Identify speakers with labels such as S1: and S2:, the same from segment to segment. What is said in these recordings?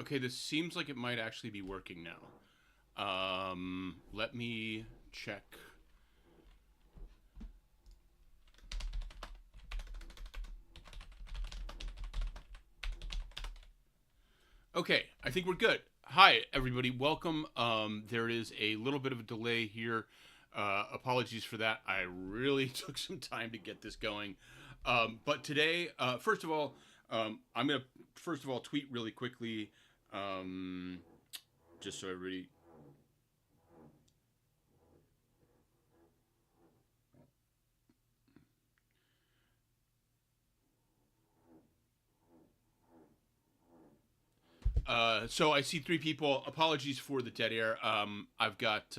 S1: Okay, this seems like it might actually be working now. Let me check. Okay, I think we're good. Hi, everybody. Welcome. There is a little bit of a delay here. Apologies for that. I really took some time to get this going. But today, first of all, I'm going to tweet really quickly, um, just so everybody. So I see three people. Apologies for the dead air. I've got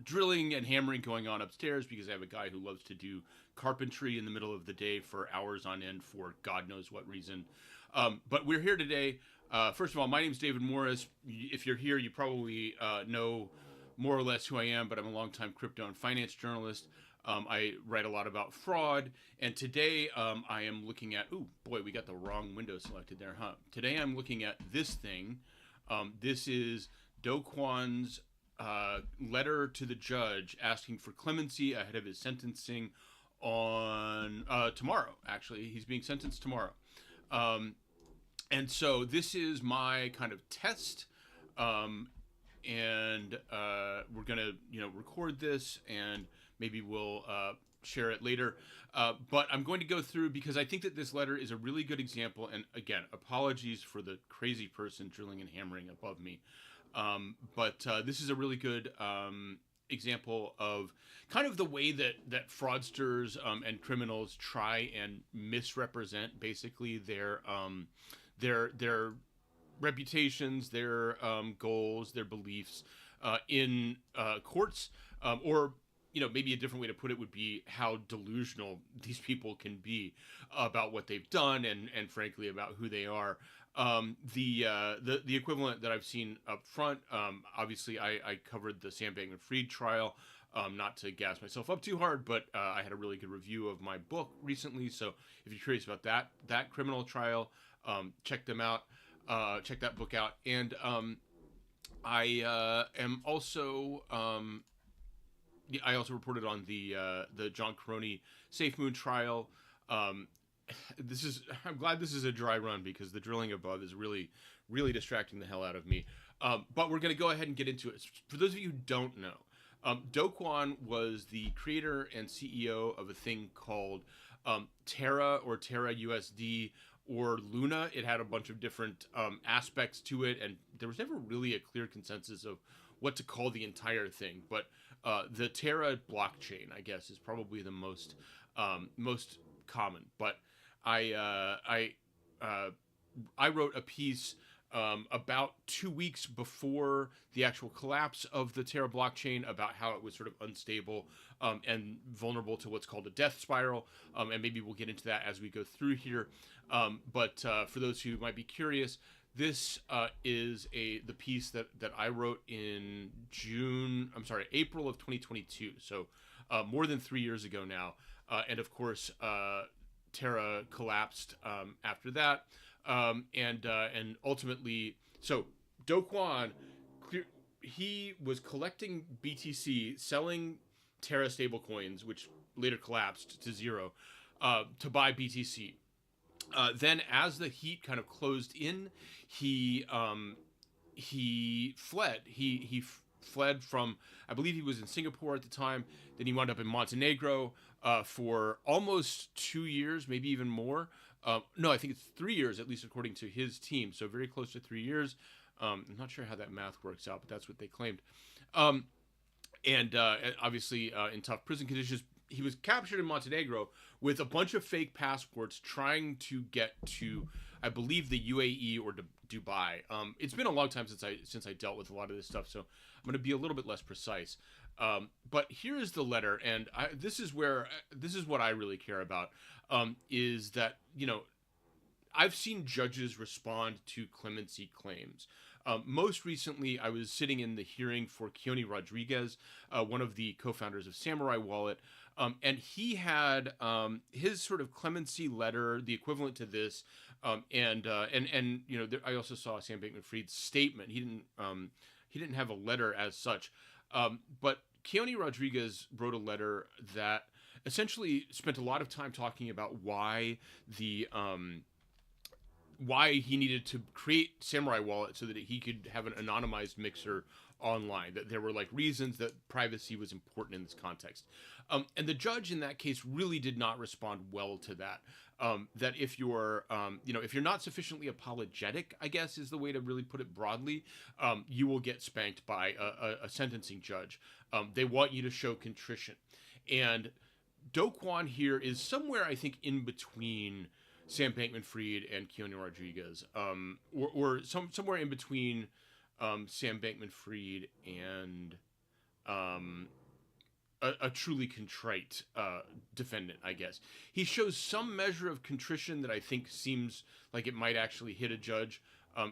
S1: drilling and hammering going on upstairs because I have a guy who loves to do carpentry in the middle of the day for hours on end for God knows what reason. But we're here today. First of all, my name is David Morris. If you're here, you probably know more or less who I am, but I'm a longtime crypto and finance journalist. I write a lot about fraud, and today I am looking at. Oh boy, we got the wrong window selected there, huh? Today I'm looking at this thing. This is Kwon's letter to the judge asking for clemency ahead of his sentencing on tomorrow. Actually, he's being sentenced tomorrow. Um, and so this is my kind of test. And we're gonna record this and maybe we'll share it later. But I'm going to go through because I think that this letter is a really good example. And again, apologies for the crazy person drilling and hammering above me. But this is a really good example of kind of the way that fraudsters and criminals try and misrepresent basically their reputations, their goals, their beliefs in courts, or maybe a different way to put it would be how delusional these people can be about what they've done and frankly about who they are. The equivalent that I've seen up front, obviously I covered the Sam Bankman-Fried trial. Not to gas myself up too hard, but I had a really good review of my book recently. So if you're curious about that criminal trial, check them out. Check that book out. And I am also I also reported on the John Caroni Safe Moon trial. I'm glad this is a dry run because the drilling above is really distracting the hell out of me. But we're going to go ahead and get into it. For those of you who don't know, Kwon was the creator and CEO of a thing called Terra or Terra USD or Luna. It had a bunch of different aspects to it, and there was never really a clear consensus of what to call the entire thing. But the Terra blockchain, I guess, is probably the most common. But I wrote a piece about 2 weeks before the actual collapse of the Terra blockchain about how it was sort of unstable and vulnerable to what's called a death spiral. And maybe we'll get into that as we go through here. But for those who might be curious, this is the piece that I wrote in April of 2022. So more than 3 years ago now. And of course, Terra collapsed after that. And ultimately, so Do Kwon, he was collecting BTC, selling Terra stablecoins, which later collapsed to zero, to buy BTC. Then, as the heat kind of closed in, he fled. He fled from, I believe he was in Singapore at the time. Then he wound up in Montenegro for almost 2 years, maybe even more. No, I think it's 3 years, at least according to his team. So very close to 3 years. I'm not sure how that math works out, but that's what they claimed. And obviously in tough prison conditions. He was captured in Montenegro with a bunch of fake passports trying to get to, I believe, the UAE or Dubai. It's been a long time since I dealt with a lot of this stuff, so I'm going to be a little bit less precise. But here is the letter, and this is what I really care about, is that, I've seen judges respond to clemency claims. Most recently, I was sitting in the hearing for Keone Rodriguez, one of the co-founders of Samurai Wallet, and he had his sort of clemency letter, the equivalent to this, And I also saw Sam Bankman-Fried's statement. He didn't have a letter as such, but Keone Rodriguez wrote a letter that essentially spent a lot of time talking about why he needed to create Samurai Wallet so that he could have an anonymized mixer online. That there were like reasons that privacy was important in this context, and the judge in that case really did not respond well to that. That if you're if you're not sufficiently apologetic, I guess is the way to really put it broadly, you will get spanked by a sentencing judge. They want you to show contrition, and Do Kwon here is somewhere, I think, in between Sam Bankman-Fried and Keone Rodriguez, or somewhere in between Sam Bankman-Fried and a truly contrite defendant, I guess. He shows some measure of contrition that I think seems like it might actually hit a judge,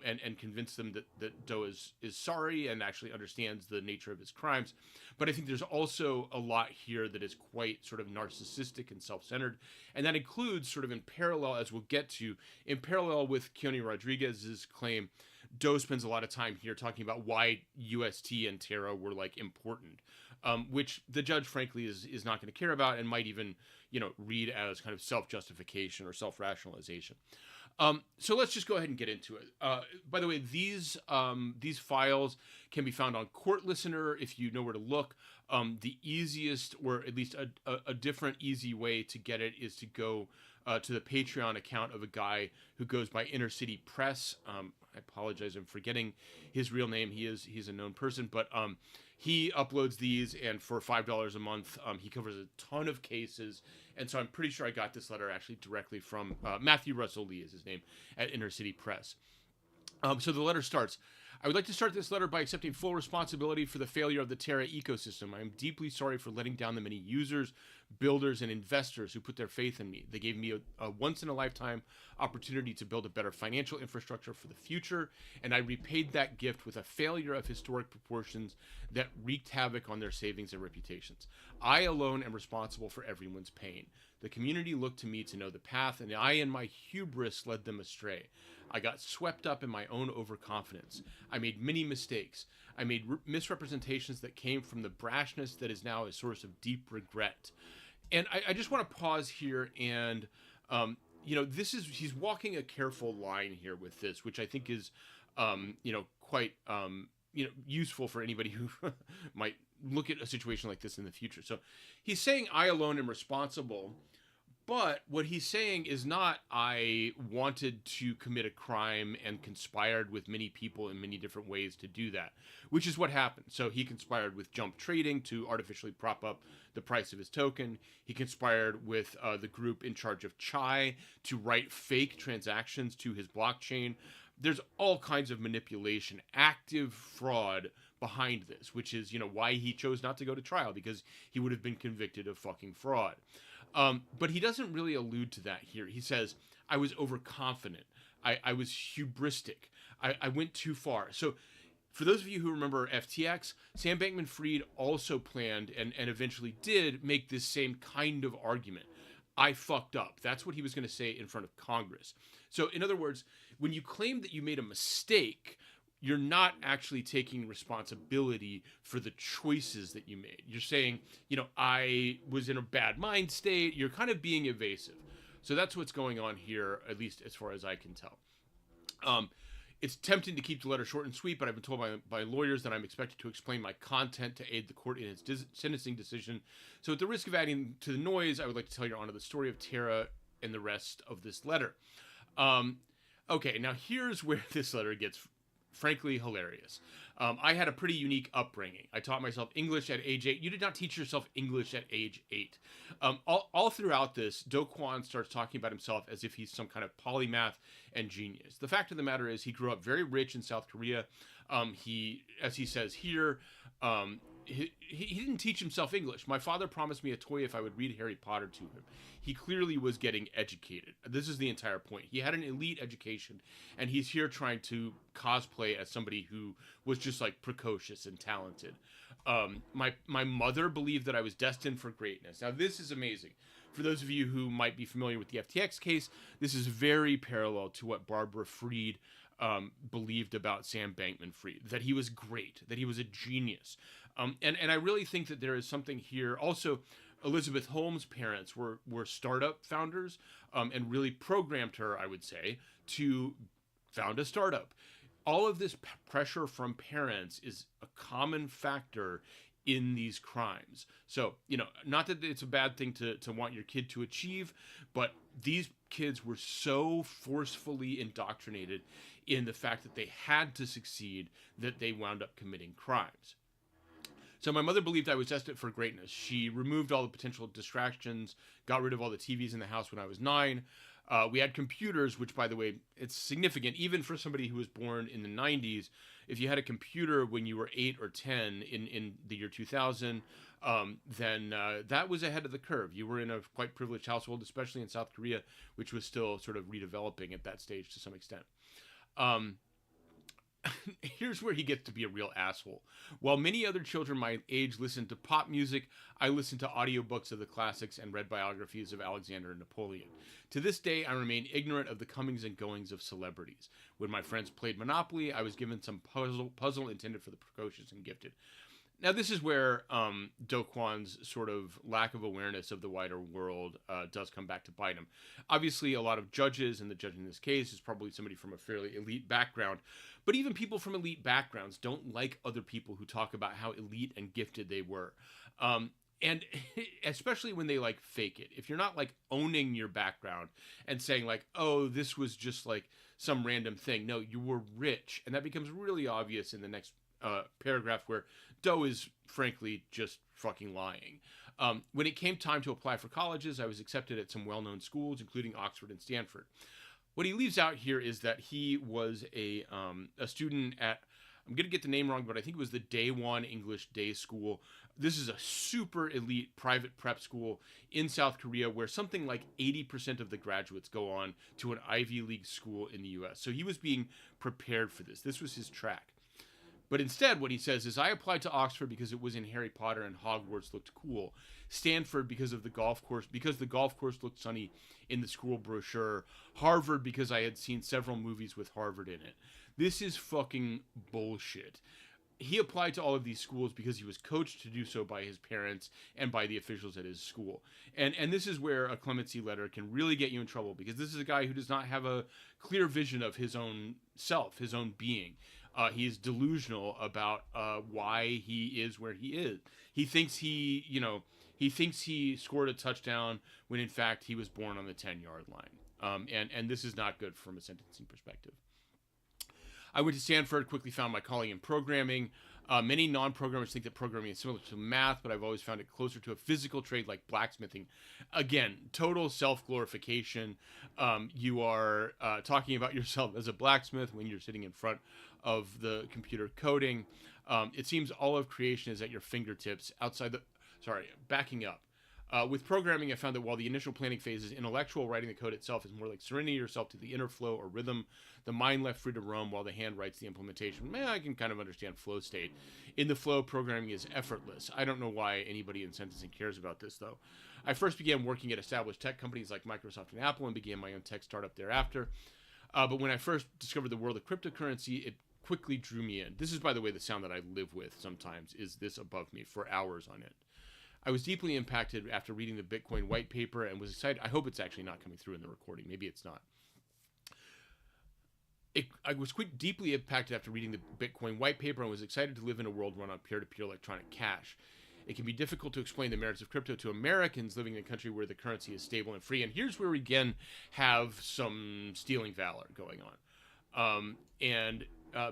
S1: and convince them that Do is sorry and actually understands the nature of his crimes. But I think there's also a lot here that is quite sort of narcissistic and self-centered. And that includes sort of in parallel, as we'll get to, in parallel with Keone Rodriguez's claim, Do spends a lot of time here talking about why UST and Terra were like important, which the judge frankly is not going to care about and might even, read as kind of self-justification or self-rationalization. So let's just go ahead and get into it. By the way, these files can be found on Court Listener if you know where to look. The easiest, or at least a different easy way to get it, is to go to the Patreon account of a guy who goes by Inner City Press. I apologize, I'm forgetting his real name. He's a known person, but he uploads these, and for $5 a month, he covers a ton of cases. And so I'm pretty sure I got this letter actually directly from Matthew Russell Lee is his name, at Inner City Press. So the letter starts, I would like to start this letter by accepting full responsibility for the failure of the Terra ecosystem. I am deeply sorry for letting down the many users, builders, and investors who put their faith in me. They gave me a once-in-a-lifetime opportunity to build a better financial infrastructure for the future, and I repaid that gift with a failure of historic proportions that wreaked havoc on their savings and reputations. I alone am responsible for everyone's pain. The community looked to me to know the path, and I in my hubris led them astray. I got swept up in my own overconfidence. I made many mistakes. I made misrepresentations that came from the brashness that is now a source of deep regret. And I just want to pause here and, he's walking a careful line here with this, which I think is, quite, useful for anybody who might look at a situation like this in the future. So he's saying, I alone am responsible. But what he's saying is not, I wanted to commit a crime and conspired with many people in many different ways to do that, which is what happened. So he conspired with jump trading to artificially prop up the price of his token. He conspired with the group in charge of Chai to write fake transactions to his blockchain. There's all kinds of manipulation, active fraud behind this, which is, why he chose not to go to trial, because he would have been convicted of fucking fraud. But he doesn't really allude to that here. He says, I was overconfident. I was hubristic. I went too far. So for those of you who remember FTX, Sam Bankman-Fried also planned and eventually did make this same kind of argument. I fucked up. That's what he was going to say in front of Congress. So in other words, when you claim that you made a mistake, you're not actually taking responsibility for the choices that you made. You're saying, I was in a bad mind state. You're kind of being evasive. So that's what's going on here, at least as far as I can tell. It's tempting to keep the letter short and sweet, but I've been told by lawyers that I'm expected to explain my content to aid the court in its sentencing decision. So at the risk of adding to the noise, I would like to tell Your Honor the story of Terra and the rest of this letter. Okay, now here's where this letter gets frankly hilarious. I had a pretty unique upbringing. I taught myself English at age 8. You did not teach yourself English at age 8. All throughout this, Do Kwon starts talking about himself as if he's some kind of polymath and genius. The fact of the matter is he grew up very rich in South Korea. He, as he says here, he didn't teach himself English. My father promised me a toy if I would read Harry Potter to him. He clearly was getting educated. This is the entire point. He had an elite education, and he's here trying to cosplay as somebody who was just like precocious and talented. My mother believed that I was destined for greatness. Now this is amazing. for those of you who might be familiar with the FTX case, this is very parallel to what Barbara Fried believed about Sam Bankman-Fried, that he was great, that he was a genius. And I really think that there is something here. Also, Elizabeth Holmes' parents were startup founders and really programmed her, I would say, to found a startup. All of this pressure from parents is a common factor in these crimes. So, not that it's a bad thing to want your kid to achieve, but these kids were so forcefully indoctrinated in the fact that they had to succeed that they wound up committing crimes. So my mother believed I was destined for greatness. She removed all the potential distractions, got rid of all the TVs in the house when I was 9. We had computers, which, by the way, it's significant. Even for somebody who was born in the 90s, if you had a computer when you were 8 or 10 in the year 2000, then that was ahead of the curve. You were in a quite privileged household, especially in South Korea, which was still sort of redeveloping at that stage to some extent. Here's where he gets to be a real asshole. While many other children my age listened to pop music, I listened to audiobooks of the classics and read biographies of Alexander and Napoleon. To this day, I remain ignorant of the comings and goings of celebrities. When my friends played Monopoly, I was given some puzzle intended for the precocious and gifted. Now, this is where Do Kwon's sort of lack of awareness of the wider world does come back to bite him. Obviously, a lot of judges, and the judge in this case is probably somebody from a fairly elite background, but even people from elite backgrounds don't like other people who talk about how elite and gifted they were. And especially when they like fake it. If you're not like owning your background and saying like, oh, this was just like some random thing. No, you were rich. And that becomes really obvious in the next paragraph where Do is frankly just fucking lying. When it came time to apply for colleges, I was accepted at some well-known schools, including Oxford and Stanford. What he leaves out here is that he was a student at, I'm going to get the name wrong, but I think it was the Daewon English Day School. This is a super elite private prep school in South Korea where something like 80% of the graduates go on to an Ivy League school in the US. So he was being prepared for this. This was his track. But instead, what he says is, I applied to Oxford because it was in Harry Potter and Hogwarts looked cool. Stanford because of the golf course, because the golf course looked sunny in the school brochure. Harvard because I had seen several movies with Harvard in it. This is fucking bullshit. He applied to all of these schools because he was coached to do so by his parents and by the officials at his school. And this is where a clemency letter can really get you in trouble, because this is a guy who does not have a clear vision of his own self, his own being. He is delusional about why he is where he is. He thinks he scored a touchdown when in fact he was born on the 10-yard line. And this is not good from a sentencing perspective. I went to Stanford, quickly found my calling in programming. Many non-programmers think that programming is similar to math, but I've always found it closer to a physical trade like blacksmithing. Again, total self-glorification. You are talking about yourself as a blacksmith when you're sitting in front of the computer coding. It seems all of creation is at your fingertips backing up. With programming, I found that while the initial planning phase is intellectual, writing the code itself is more like surrendering yourself to the inner flow or rhythm. The mind left free to roam while the hand writes the implementation. I can kind of understand flow state. In the flow, programming is effortless. I don't know why anybody in sentencing cares about this, though. I first began working at established tech companies like Microsoft and Apple and began my own tech startup thereafter. But when I first discovered the world of cryptocurrency, it quickly drew me in. This is, by the way, the sound that I live with sometimes, is this above me for hours on end. I was deeply impacted after reading the Bitcoin white paper and was excited. I hope it's actually not coming through in the recording. Maybe it's not. I was deeply impacted after reading the Bitcoin white paper and was excited to live in a world run on peer-to-peer electronic cash. It can be difficult to explain the merits of crypto to Americans living in a country where the currency is stable and free. And here's where we again have some stealing valor going on.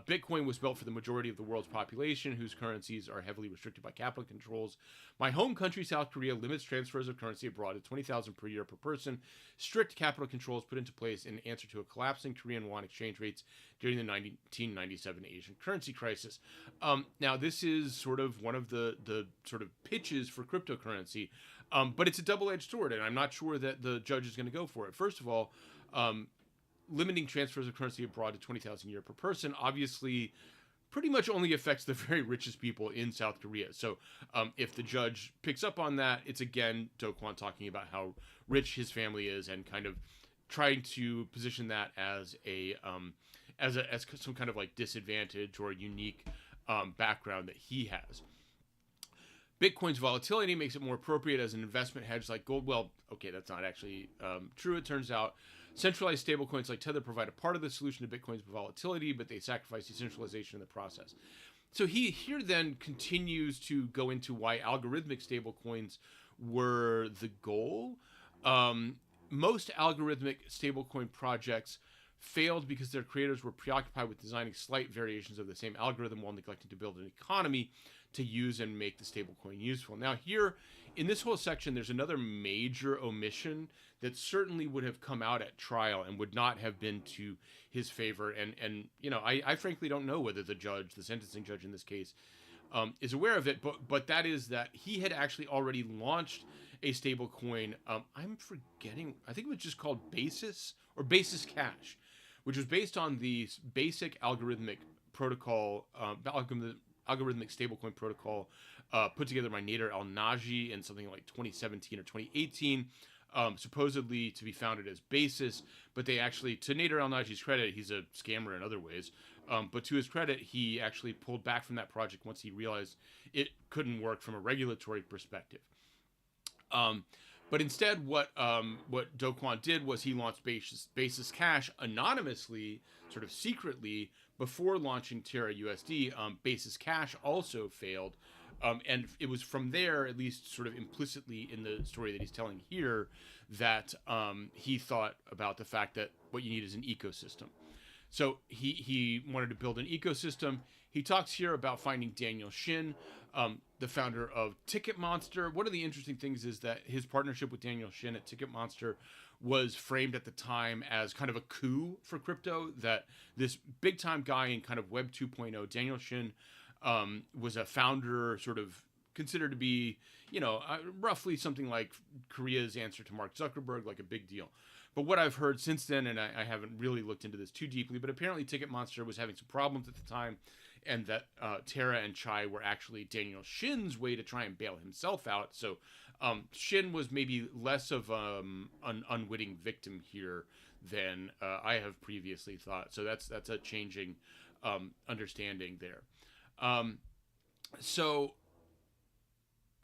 S1: Bitcoin was built for the majority of the world's population, whose currencies are heavily restricted by capital controls. My home country, South Korea, limits transfers of currency abroad to $20,000 per year per person. Strict capital controls put into place in answer to a collapsing Korean won exchange rates during the 1997 Asian currency crisis. Now, this is sort of one of the sort of pitches for cryptocurrency, but it's a double-edged sword, and I'm not sure that the judge is going to go for it. First of all, limiting transfers of currency abroad to $20,000 a year per person obviously pretty much only affects the very richest people in South Korea. So if the judge picks up on that, it's again Do Kwon talking about how rich his family is and kind of trying to position that as as some kind of like disadvantage or unique background that he has. Bitcoin's volatility makes it more appropriate as an investment hedge like gold. Well, okay, that's not actually true. It turns out centralized stablecoins like Tether provide a part of the solution to Bitcoin's volatility, but they sacrifice decentralization in the process. So he here then continues to go into why algorithmic stablecoins were the goal. Most algorithmic stablecoin projects failed because their creators were preoccupied with designing slight variations of the same algorithm while neglecting to build an economy to use and make the stablecoin useful. Now here, in this whole section, there's another major omission that certainly would have come out at trial and would not have been to his favor. And you know, I frankly don't know whether the sentencing judge in this case, is aware of it, but that is that he had actually already launched a stablecoin. I'm forgetting, I think it was just called Basis or Basis Cash, which was based on the basic algorithmic protocol, algorithmic stablecoin protocol put together by Nader Al-Naji in something like 2017 or 2018, supposedly to be founded as Basis, but they actually, to Nader Al-Naji's credit, he's a scammer in other ways, but to his credit, he actually pulled back from that project once he realized it couldn't work from a regulatory perspective. But instead, what Do Kwon did was he launched Basis Cash anonymously, sort of secretly, before launching Terra USD. Basis Cash also failed, and it was from there, at least sort of implicitly in the story that he's telling here, that he thought about the fact that what you need is an ecosystem. So he wanted to build an ecosystem. He talks here about finding Daniel Shin, the founder of Ticketmonster. One of the interesting things is that his partnership with Daniel Shin at Ticketmonster was framed at the time as kind of a coup for crypto, that this big-time guy in kind of Web 2.0, Daniel Shin, was a founder, sort of considered to be, you know, roughly something like Korea's answer to Mark Zuckerberg, like a big deal. But what I've heard since then, and I haven't really looked into this too deeply, but apparently Ticketmonster was having some problems at the time, and that Terra and Chai were actually Daniel Shin's way to try and bail himself out. So Shin was maybe less of an unwitting victim here than I have previously thought. So that's a changing understanding there. So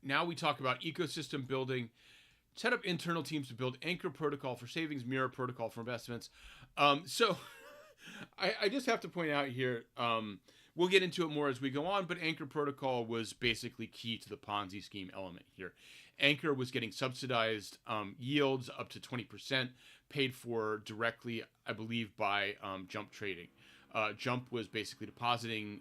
S1: now we talk about ecosystem building. Set up internal teams to build Anchor protocol for savings, Mirror protocol for investments. So I just have to point out here, we'll get into it more as we go on, but Anchor protocol was basically key to the Ponzi scheme element here. Anchor was getting subsidized yields up to 20%, paid for directly, I believe, by Jump Trading. Jump was basically depositing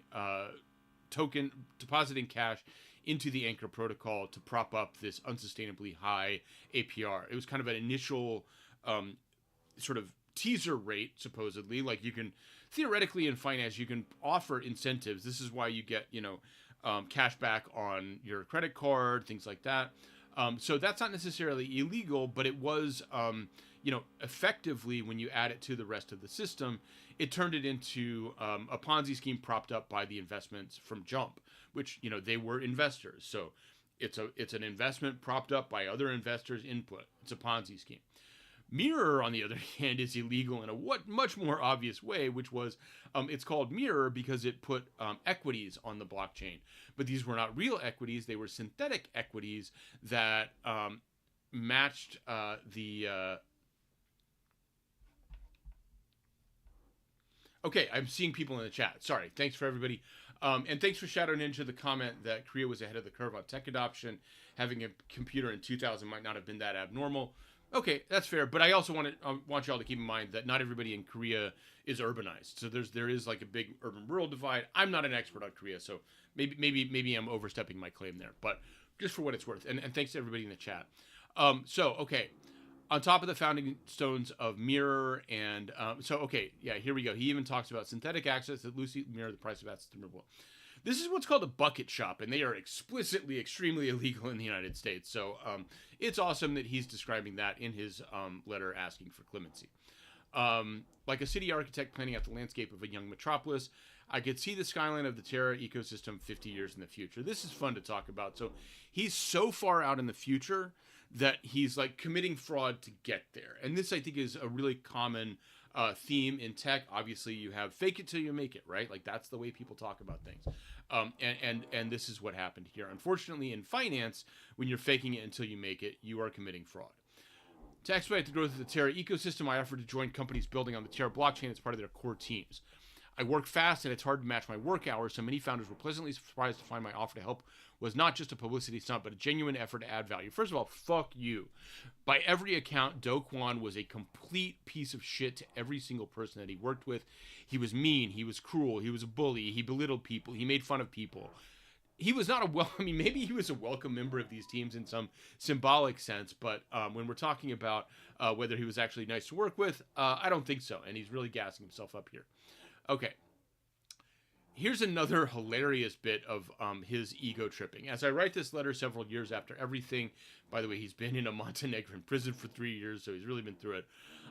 S1: cash into the Anchor protocol to prop up this unsustainably high APR. It was kind of an initial sort of teaser rate, supposedly. Like, you can, theoretically in finance, you can offer incentives. This is why you get, you know, cash back on your credit card, things like that. So that's not necessarily illegal, but it was, you know, effectively, when you add it to the rest of the system, it turned it into a Ponzi scheme propped up by the investments from Jump, which, you know, they were investors. So it's an investment propped up by other investors' input. It's a Ponzi scheme. Mirror, on the other hand, is illegal in a much more obvious way, which was it's called Mirror because it put equities on the blockchain. But these were not real equities. They were synthetic equities that matched the... Okay, I'm seeing people in the chat. Sorry. Thanks for everybody. And thanks for Shadow Ninja, the comment that Korea was ahead of the curve on tech adoption. Having a computer in 2000 might not have been that abnormal. Okay, that's fair. But I also want y'all to keep in mind that not everybody in Korea is urbanized. So there is like a big urban-rural divide. I'm not an expert on Korea, so maybe I'm overstepping my claim there. But just for what it's worth. And thanks to everybody in the chat. Okay. On top of the founding stones of Mirror, and here we go. He even talks about synthetic assets that loosely mirror the price of assets to mirror. This is what's called a bucket shop, and they are explicitly extremely illegal in the United States. So it's awesome that he's describing that in his letter asking for clemency. Like a city architect planning out the landscape of a young metropolis, I could see the skyline of the Terra ecosystem 50 years in the future. This is fun to talk about. So he's so far out in the future that he's like committing fraud to get there. And this, I think, is a really common theme in tech. Obviously, you have fake it till you make it, right? Like that's the way people talk about things. And this is what happened here. Unfortunately, in finance, when you're faking it until you make it, you are committing fraud. To expedite the growth of the Terra ecosystem, I offered to join companies building on the Terra blockchain as part of their core teams. I work fast and it's hard to match my work hours, so many founders were pleasantly surprised to find my offer to help was not just a publicity stunt, but a genuine effort to add value. First of all, fuck you. By every account, Kwon was a complete piece of shit to every single person that he worked with. He was mean, he was cruel, he was a bully, he belittled people, he made fun of people. He was not maybe he was a welcome member of these teams in some symbolic sense, but when we're talking about whether he was actually nice to work with, I don't think so, and he's really gassing himself up here. Okay. Here's another hilarious bit of his ego tripping. As I write this letter several years after everything, by the way, he's been in a Montenegrin prison for 3 years, so he's really been through it.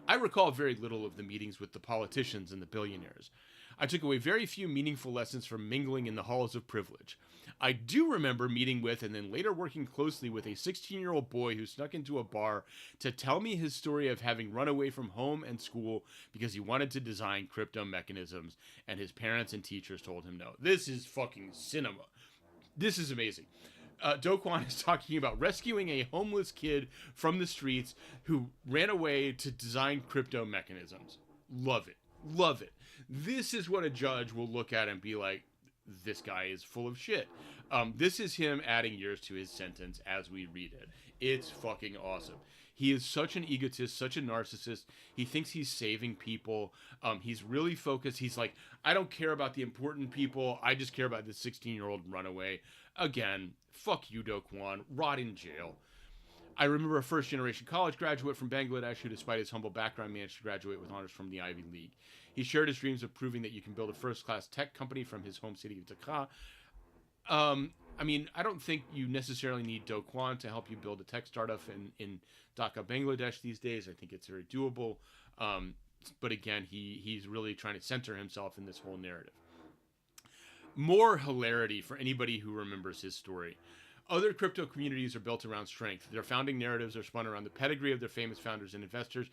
S1: I recall very little of the meetings with the politicians and the billionaires. I took away very few meaningful lessons from mingling in the halls of privilege. I do remember meeting with and then later working closely with a 16-year-old boy who snuck into a bar to tell me his story of having run away from home and school because he wanted to design crypto mechanisms and his parents and teachers told him no. This is fucking cinema. This is amazing. Kwon is talking about rescuing a homeless kid from the streets who ran away to design crypto mechanisms. Love it. Love it. This is what a judge will look at and be like, this guy is full of shit. This is him adding years to his sentence as we read it. It's fucking awesome. He is such an egotist, such a narcissist. He thinks he's saving people. He's really focused. He's like, I don't care about the important people. I just care about this 16-year-old runaway. Again, fuck you, Kwon. Rot in jail. I remember a first-generation college graduate from Bangladesh who, despite his humble background, managed to graduate with honors from the Ivy League. He shared his dreams of proving that you can build a first-class tech company from his home city of Dhaka. I mean, I don't think you necessarily need Kwon to help you build a tech startup in Dhaka, Bangladesh these days. I think it's very doable. But again, he's really trying to center himself in this whole narrative. More hilarity for anybody who remembers his story. Other crypto communities are built around strength. Their founding narratives are spun around the pedigree of their famous founders and investors,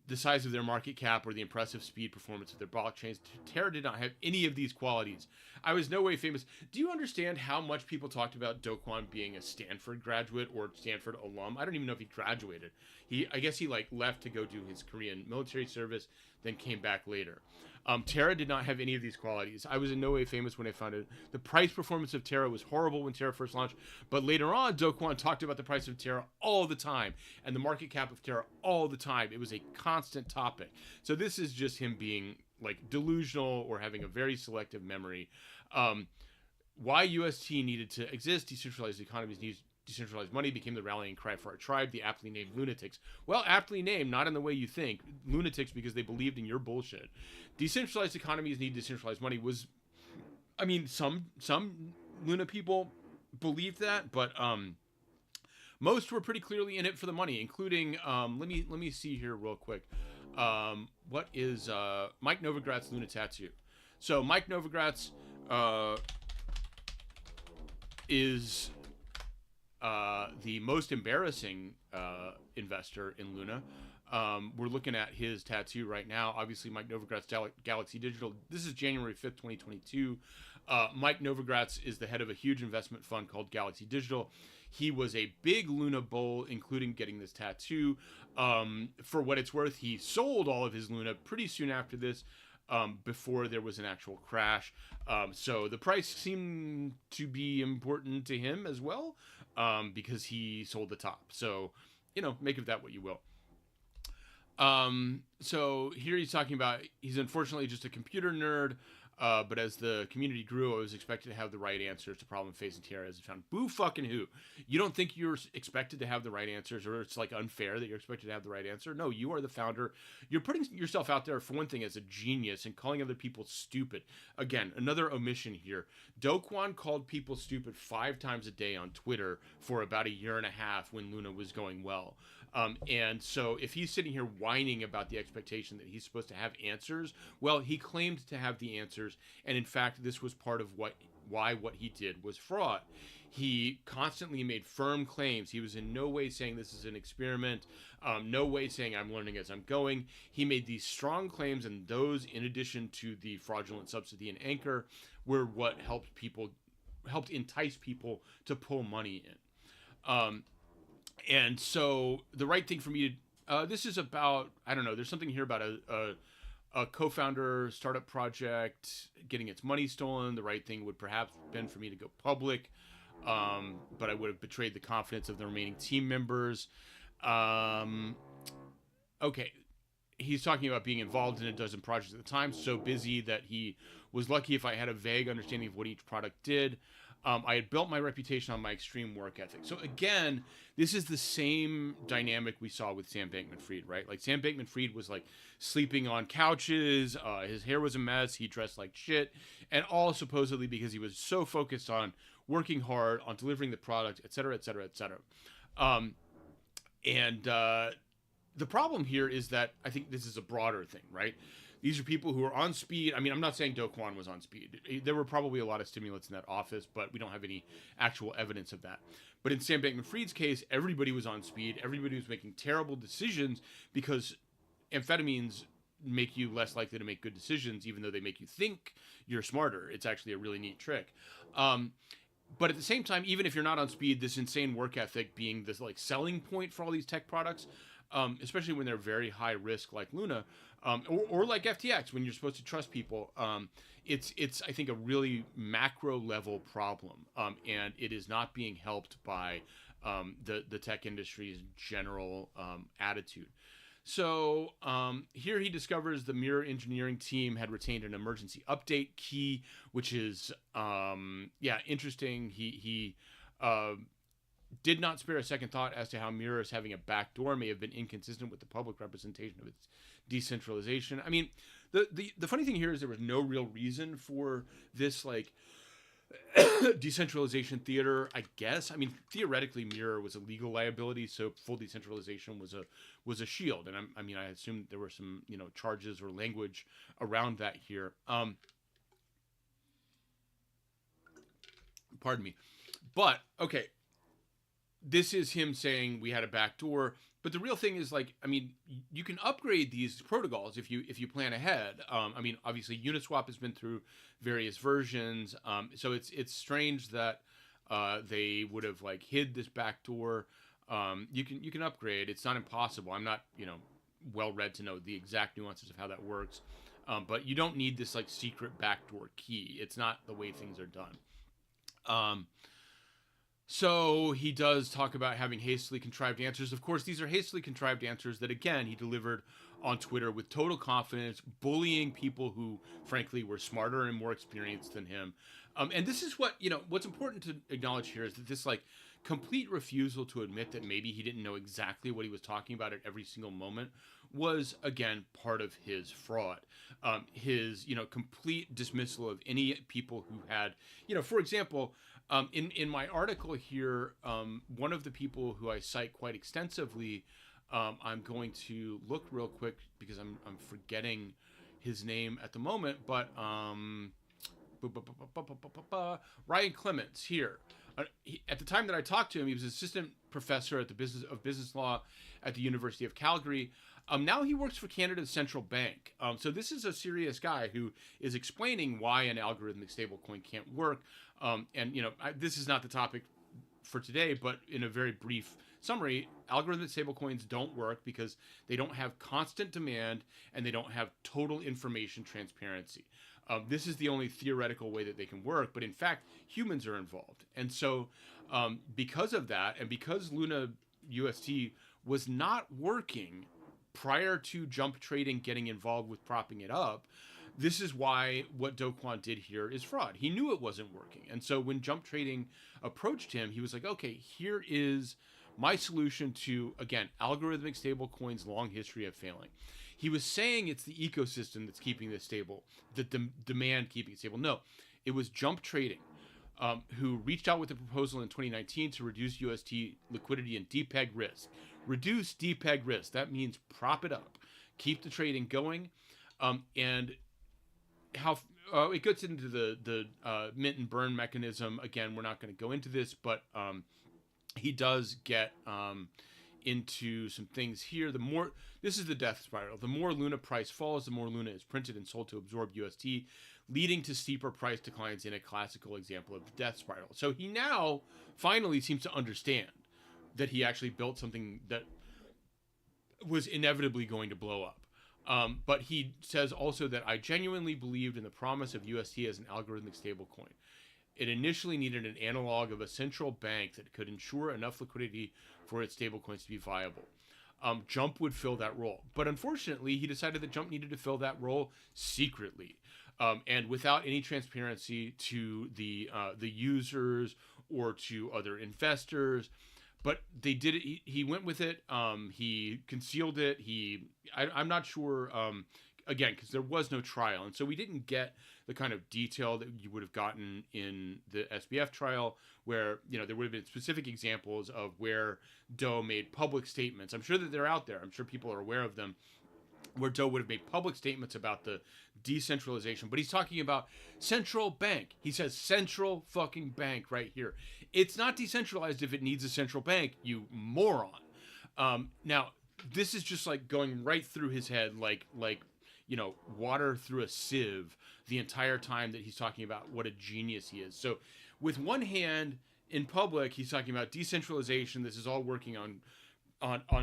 S1: the size of their market cap, or the impressive speed performance of their blockchains. Terra did not have any of these qualities. I was no way famous. Do you understand how much people talked about Kwon being a Stanford graduate or Stanford alum? I don't even know if he graduated. I guess he left to go do his Korean military service, then came back later. Terra did not have any of these qualities. I was in no way famous when I found it. The price performance of Terra was horrible when Terra first launched, but later on, Kwon talked about the price of Terra all the time and the market cap of Terra all the time. It was a constant topic. So this is just him being delusional or having a very selective memory. Why UST needed to exist, decentralized economies need decentralized money, became the rallying cry for our tribe, the aptly named lunatics. Well, aptly named, not in the way you think. Lunatics because they believed in your bullshit. Decentralized economies need decentralized money was, I mean, some Luna people believed that, but most were pretty clearly in it for the money, including let me see here real quick. What is Mike Novogratz Luna tattoo? So Mike Novogratz is the most embarrassing investor in Luna. We're looking at his tattoo right now. Obviously, Mike Novogratz, Galaxy Digital. This is January 5th, 2022. Mike Novogratz is the head of a huge investment fund called Galaxy Digital. He was a big Luna bull, including getting this tattoo. For what it's worth, he sold all of his Luna pretty soon after this, before there was an actual crash. So the price seemed to be important to him as well, because he sold the top. So, make of that what you will. So here he's talking about, he's unfortunately just a computer nerd, but as the community grew, I was expected to have the right answers to problem facing Terra as it found. Boo fucking who? You don't think you're expected to have the right answers, or it's unfair that you're expected to have the right answer? No, you are the founder. You're putting yourself out there, for one thing, as a genius and calling other people stupid. Again, another omission here. Kwon called people stupid 5 times a day on Twitter for about a year and a half when Luna was going well. And so if he's sitting here whining about the expectation that he's supposed to have answers, well, he claimed to have the answers. And in fact, this was part of why what he did was fraud. He constantly made firm claims. He was in no way saying this is an experiment, no way saying I'm learning as I'm going. He made these strong claims, and those, in addition to the fraudulent subsidy and anchor, were what helped entice people to pull money in. And so the right thing for me to this is about, I don't know, there's something here about a co-founder startup project getting its money stolen. The right thing would perhaps have been for me to go public, but I would have betrayed the confidence of the remaining team members. Okay, he's talking about being involved in a dozen projects at the time, so busy that he was lucky if I had a vague understanding of what each product did. I had built my reputation on my extreme work ethic. So again, this is the same dynamic we saw with Sam Bankman-Fried, right? Like Sam Bankman-Fried was like sleeping on couches. His hair was a mess. He dressed like shit, and all supposedly because he was so focused on working hard, on delivering the product, et cetera, et cetera, et cetera. The problem here is that I think this is a broader thing, right? These are people who are on speed. I mean, I'm not saying Do Kwon was on speed. There were probably a lot of stimulants in that office, but we don't have any actual evidence of that. But in Sam Bankman-Fried's case, everybody was on speed. Everybody was making terrible decisions because amphetamines make you less likely to make good decisions, even though they make you think you're smarter. It's actually a really neat trick. But at the same time, even if you're not on speed, this insane work ethic being this like selling point for all these tech products, especially when they're very high risk like Luna, or like FTX when you're supposed to trust people, it's I think a really macro level problem, and it is not being helped by the tech industry's general attitude. So here he discovers the Mirror engineering team had retained an emergency update key, which is interesting. He did not spare a second thought as to how Mirror's having a backdoor may have been inconsistent with the public representation of its decentralization. I mean, the funny thing here is there was no real reason for this like decentralization theater, I guess. I mean, theoretically, Mirror was a legal liability, so full decentralization was a shield. And I assume there were some charges or language around that here. Pardon me, but okay. This is him saying we had a backdoor, but the real thing is like, I mean, you can upgrade these protocols if you plan ahead. I mean, obviously Uniswap has been through various versions, so it's strange that they would have like hid this backdoor. You can upgrade. It's not impossible. I'm not well read to know the exact nuances of how that works, but you don't need this like secret backdoor key. It's not the way things are done. So he does talk about having hastily contrived answers. Of course, these are hastily contrived answers that, again, he delivered on Twitter with total confidence, bullying people who, frankly, were smarter and more experienced than him. And this is what's important to acknowledge here is that this, like, complete refusal to admit that maybe he didn't know exactly what he was talking about at every single moment was, again, part of his fraud. His, complete dismissal of any people who had, for example, in my article here, one of the people who I cite quite extensively, I'm going to look real quick because I'm forgetting his name at the moment, but Ryan Clements here. At the time that I talked to him, he was assistant professor at the business law at the University of Calgary. Now he works for Canada's central bank. So this is a serious guy who is explaining why an algorithmic stablecoin can't work. This is not the topic for today, but in a very brief summary, algorithmic stablecoins don't work because they don't have constant demand and they don't have total information transparency. This is the only theoretical way that they can work, but in fact, humans are involved. And so because of that, and because Luna UST was not working prior to jump trading getting involved with propping it up, this is why what Do Kwon did here is fraud. He knew it wasn't working. And so when jump trading approached him, he was like, okay, here is my solution to, again, algorithmic stablecoins' long history of failing. He was saying it's the ecosystem that's keeping this stable, the demand keeping it stable. No, it was jump trading, who reached out with a proposal in 2019 to reduce UST liquidity and depeg risk. reduce depeg risk. That means prop it up, keep the trading going, and how it gets into the mint and burn mechanism. Again, we're not going to go into this, but he does get into some things here. The more, this is the death spiral. The more Luna price falls, the more Luna is printed and sold to absorb UST, leading to steeper price declines in a classical example of the death spiral. So he now finally seems to understand that he actually built something that was inevitably going to blow up. But he says also that I genuinely believed in the promise of UST as an algorithmic stablecoin. It initially needed an analog of a central bank that could ensure enough liquidity for its stablecoins to be viable. Jump would fill that role. But unfortunately, he decided that Jump needed to fill that role secretly, and without any transparency to the users or to other investors. But they did it. He went with it. He concealed it. I'm not sure, again, because there was no trial. And so we didn't get the kind of detail that you would have gotten in the SBF trial, where, there would have been specific examples of where Doe made public statements. I'm sure that they're out there. I'm sure people are aware of them, where Doe would have made public statements about the decentralization. But he's talking about central bank. He says central fucking bank right here. It's not decentralized if it needs a central bank, you moron. Now, this is just like going right through his head, like water through a sieve the entire time that he's talking about what a genius he is. So with one hand, in public, he's talking about decentralization. This is all working on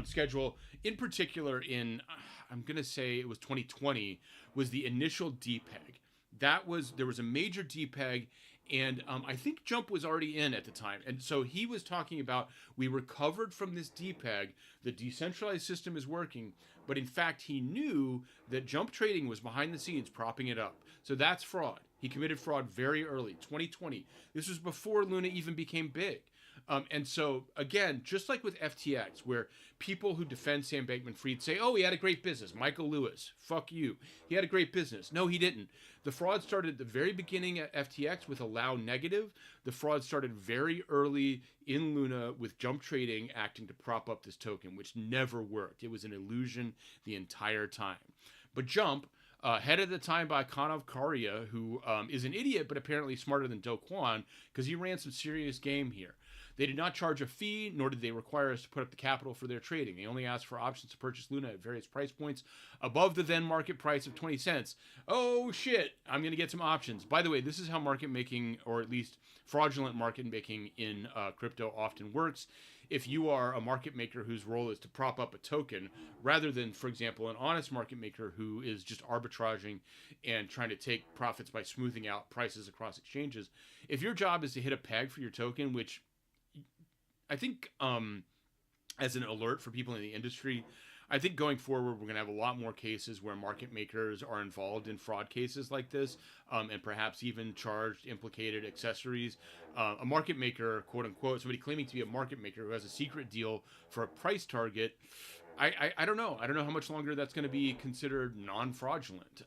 S1: schedule. In particular, I'm going to say it was 2020, was the initial DPEG. There was a major DPEG, and I think Jump was already in at the time. And so he was talking about, we recovered from this DPEG, the decentralized system is working, but in fact, he knew that Jump Trading was behind the scenes propping it up. So that's fraud. He committed fraud very early, 2020. This was before Luna even became big. And so, again, just like with FTX, where people who defend Sam Bankman-Fried say, oh, he had a great business. Michael Lewis, fuck you. He had a great business. No, he didn't. The fraud started at the very beginning at FTX with allow negative. The fraud started very early in Luna with Jump Trading acting to prop up this token, which never worked. It was an illusion the entire time. But Jump, headed at the time by Kanav Karya, who is an idiot but apparently smarter than Do Kwon, because he ran some serious game here. They did not charge a fee, nor did they require us to put up the capital for their trading. They only asked for options to purchase Luna at various price points above the then market price of 20 cents. Oh shit, I'm going to get some options. By the way, this is how market making, or at least fraudulent market making in crypto often works. If you are a market maker whose role is to prop up a token, rather than, for example, an honest market maker who is just arbitraging and trying to take profits by smoothing out prices across exchanges, if your job is to hit a peg for your token, which I think, as an alert for people in the industry, I think going forward, we're going to have a lot more cases where market makers are involved in fraud cases like this, and perhaps even charged, implicated accessories. A market maker, quote unquote, somebody claiming to be a market maker who has a secret deal for a price target, I don't know. I don't know how much longer that's going to be considered non-fraudulent.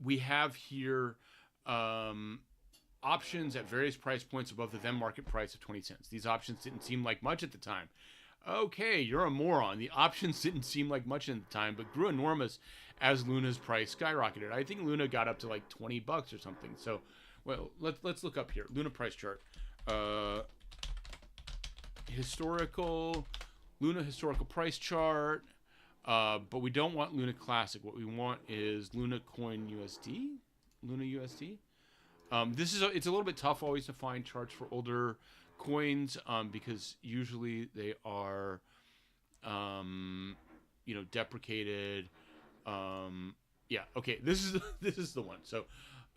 S1: We have here options at various price points above the then market price of 20 cents. These options didn't seem like much at the time. Okay, you're a moron. The options didn't seem like much at the time, but grew enormous as Luna's price skyrocketed. I think Luna got up to like $20 or something. So, well, let's look up here. Luna price chart. Luna historical price chart. But we don't want Luna Classic. What we want is Luna Coin USD. Luna USD. It's a little bit tough always to find charts for older coins, because usually they are, deprecated. Yeah. Okay. This is the one. So,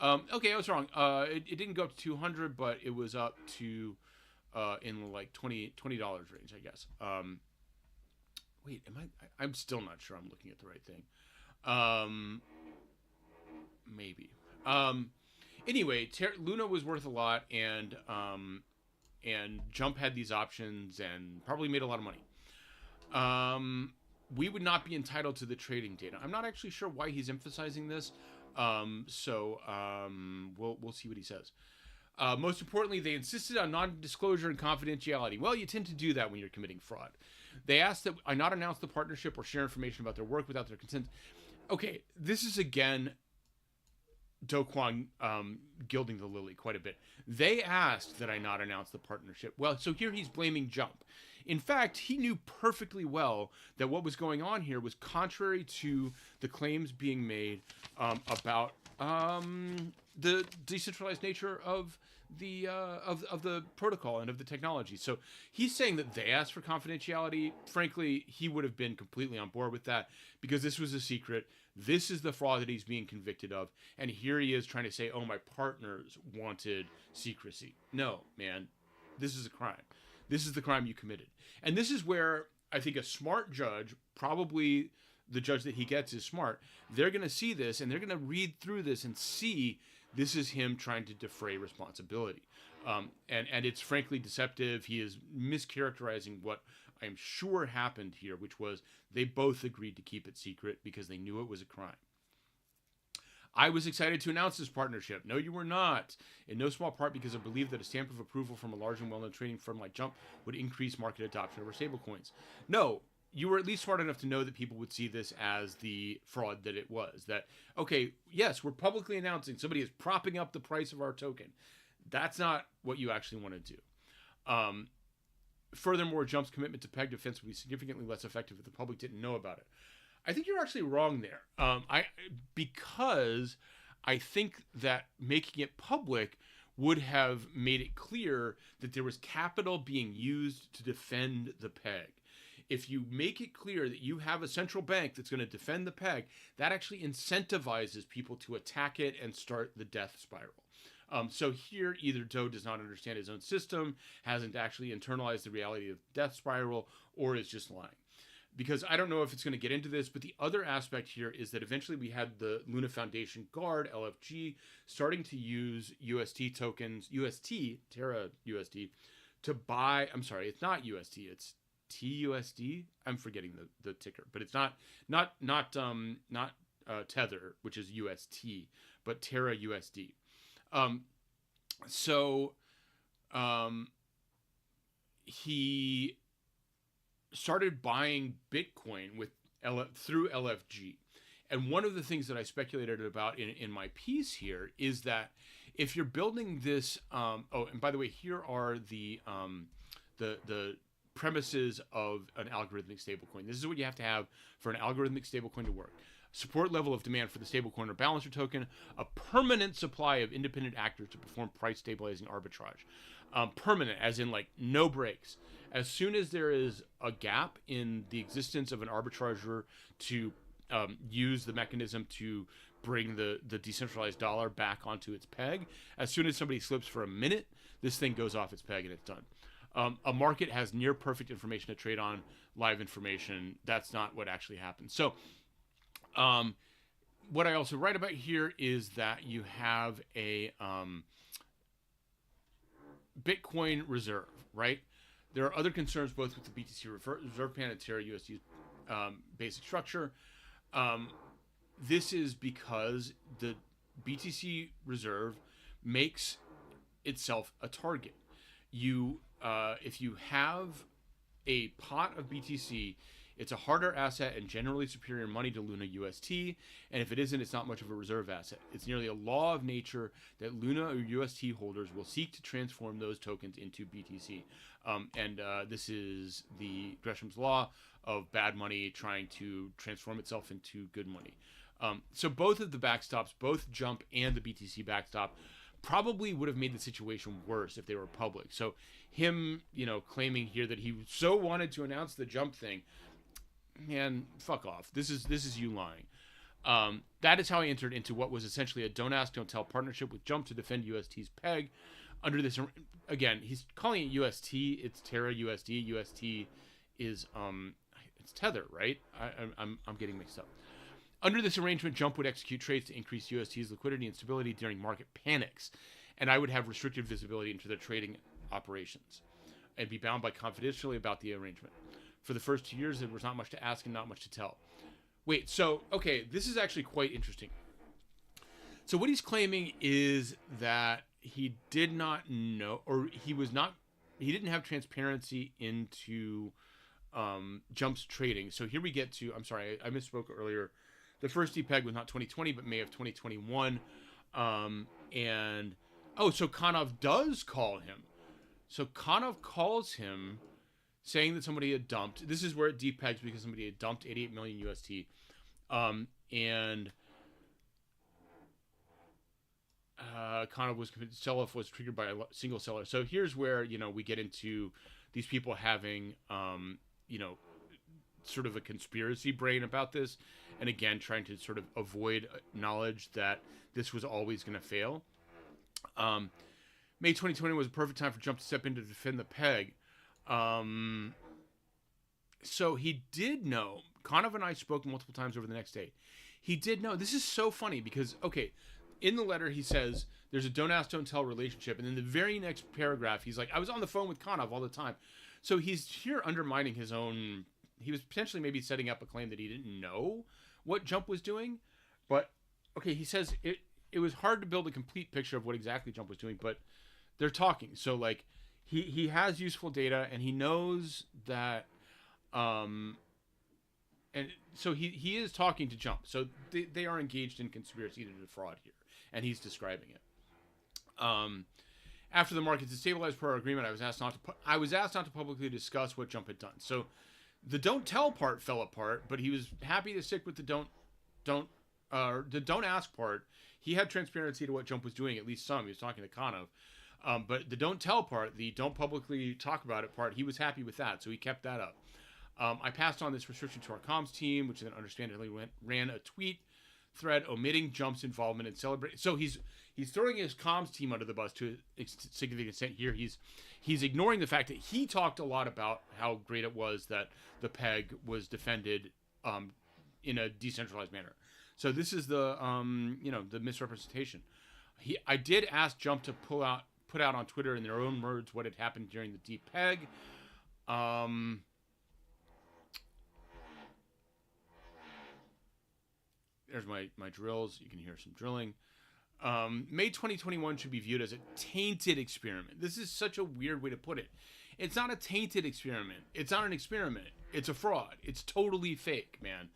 S1: okay, I was wrong. It didn't go up to 200, but it was up to, in like $20 range, I guess. Wait, I'm still not sure I'm looking at the right thing. Maybe. Anyway, Luna was worth a lot, and Jump had these options and probably made a lot of money. We would not be entitled to the trading data. I'm not actually sure why he's emphasizing this. We'll see what he says. Most importantly, they insisted on non-disclosure and confidentiality. Well, you tend to do that when you're committing fraud. They asked that I not announce the partnership or share information about their work without their consent. Okay, this is again Kwon gilding the lily quite a bit. They asked that I not announce the partnership. Well, so here he's blaming Jump. In fact, he knew perfectly well that what was going on here was contrary to the claims being made about the decentralized nature of the protocol and of the technology. So he's saying that they asked for confidentiality. Frankly, he would have been completely on board with that because this was a secret. This is the fraud that he's being convicted of. And here he is trying to say, oh, my partners wanted secrecy. No, man, this is a crime. This is the crime you committed. And this is where I think a smart judge, probably the judge that he gets is smart, they're going to see this and they're going to read through this and see this is him trying to defray responsibility. And it's frankly deceptive. He is mischaracterizing what I am sure happened here, which was they both agreed to keep it secret because they knew it was a crime. I was excited to announce this partnership. No, you were not. In no small part because I believed that a stamp of approval from a large and well-known trading firm like Jump would increase market adoption of our stablecoins. No, you were at least smart enough to know that people would see this as the fraud that it was. That, okay, yes, we're publicly announcing somebody is propping up the price of our token. That's not what you actually want to do. Furthermore, Jump's commitment to peg defense would be significantly less effective if the public didn't know about it. I think you're actually wrong there. Because I think that making it public would have made it clear that there was capital being used to defend the peg. If you make it clear that you have a central bank that's going to defend the peg, that actually incentivizes people to attack it and start the death spiral. So here, either Doe does not understand his own system, hasn't actually internalized the reality of death spiral, or is just lying. Because I don't know if it's going to get into this, but the other aspect here is that eventually we had the Luna Foundation Guard, LFG, starting to use UST tokens, Terra USD, to buy, I'm sorry, it's not UST, it's TUSD. I'm forgetting the ticker, but it's not Tether, which is UST, but Terra USD. He started buying Bitcoin through LFG. And one of the things that I speculated about in my piece here is that if you're building this, and by the way, here are the premises of an algorithmic stablecoin. This is what you have to have for an algorithmic stablecoin to work. Support level of demand for the stablecoin or balancer token, a permanent supply of independent actors to perform price stabilizing arbitrage. Permanent, as in like no breaks. As soon as there is a gap in the existence of an arbitrager to use the mechanism to bring the decentralized dollar back onto its peg, as soon as somebody slips for a minute, this thing goes off its peg and it's done. A market has near perfect information to trade on, live information. That's not what actually happens. So what I also write about here is that you have a Bitcoin reserve, right? There are other concerns both with the BTC reserve plan and Terra USD's basic structure. This is because the BTC reserve makes itself a target. If you have a pot of BTC, it's a harder asset and generally superior money to Luna UST, and if it isn't, it's not much of a reserve asset. It's nearly a law of nature that Luna or UST holders will seek to transform those tokens into BTC. This is the Gresham's law of bad money trying to transform itself into good money. So both of the backstops, both Jump and the BTC backstop, probably would have made the situation worse if they were public. So him, claiming here that he so wanted to announce the Jump thing, man, fuck off. This is you lying. That is how I entered into what was essentially a don't ask, don't tell partnership with Jump to defend UST's peg. Under this, again, he's calling it UST. It's Terra USD. UST is it's Tether, right? I'm getting mixed up. Under this arrangement, Jump would execute trades to increase UST's liquidity and stability during market panics, and I would have restricted visibility into their trading operations and be bound by confidentially about the arrangement. For the first 2 years, there was not much to ask and not much to tell. Wait, so, okay, this is actually quite interesting. So what he's claiming is that he did not know, or he didn't have transparency into Jump's trading. So here we get to, I'm sorry, I misspoke earlier. The first DPEG was not 2020, but May of 2021. And, oh, so Konov does call him. So Konov calls him saying that somebody had dumped. This is where it depegs because somebody had dumped 88 million UST. And Konov was sell-off was triggered by a single seller. So here's where, you know, we get into these people having, you know, sort of a conspiracy brain about this. And again, trying to sort of avoid knowledge that this was always going to fail. May 2020 was a perfect time for Jump to step in to defend the peg. So he did know. Konov and I spoke multiple times over the next day. He did know. This is so funny because, okay, in the letter he says there's a don't ask, don't tell relationship. And in the very next paragraph, he's like, I was on the phone with Konov all the time. So he's here undermining his own. He was potentially maybe setting up a claim that he didn't know what Jump was doing. But, okay, he says it was hard to build a complete picture of what exactly Jump was doing, but they're talking. So, like, he has useful data, and he knows that, and so he is talking to Jump. So they are engaged in conspiracy to defraud here, and he's describing it. After the markets had stabilized per our agreement, I was asked not to publicly discuss what Jump had done. So the don't tell part fell apart, but he was happy to stick with the don't ask part. He had transparency to what Jump was doing, at least some. He was talking to Konov. But the don't tell part, the don't publicly talk about it part, he was happy with that, so he kept that up. I passed on this restriction to our comms team, which then understandably ran a tweet thread omitting Jump's involvement in celebrating. So he's throwing his comms team under the bus to a significant extent here. He's ignoring the fact that he talked a lot about how great it was that the peg was defended in a decentralized manner. So this is the the misrepresentation. I did ask Jump to put out on Twitter in their own words what had happened during the deep peg. There's my drills. You can hear some drilling. May 2021 should be viewed as a tainted experiment. This is such a weird way to put it. It's not a tainted experiment. It's not an experiment. It's a fraud. It's totally fake, man.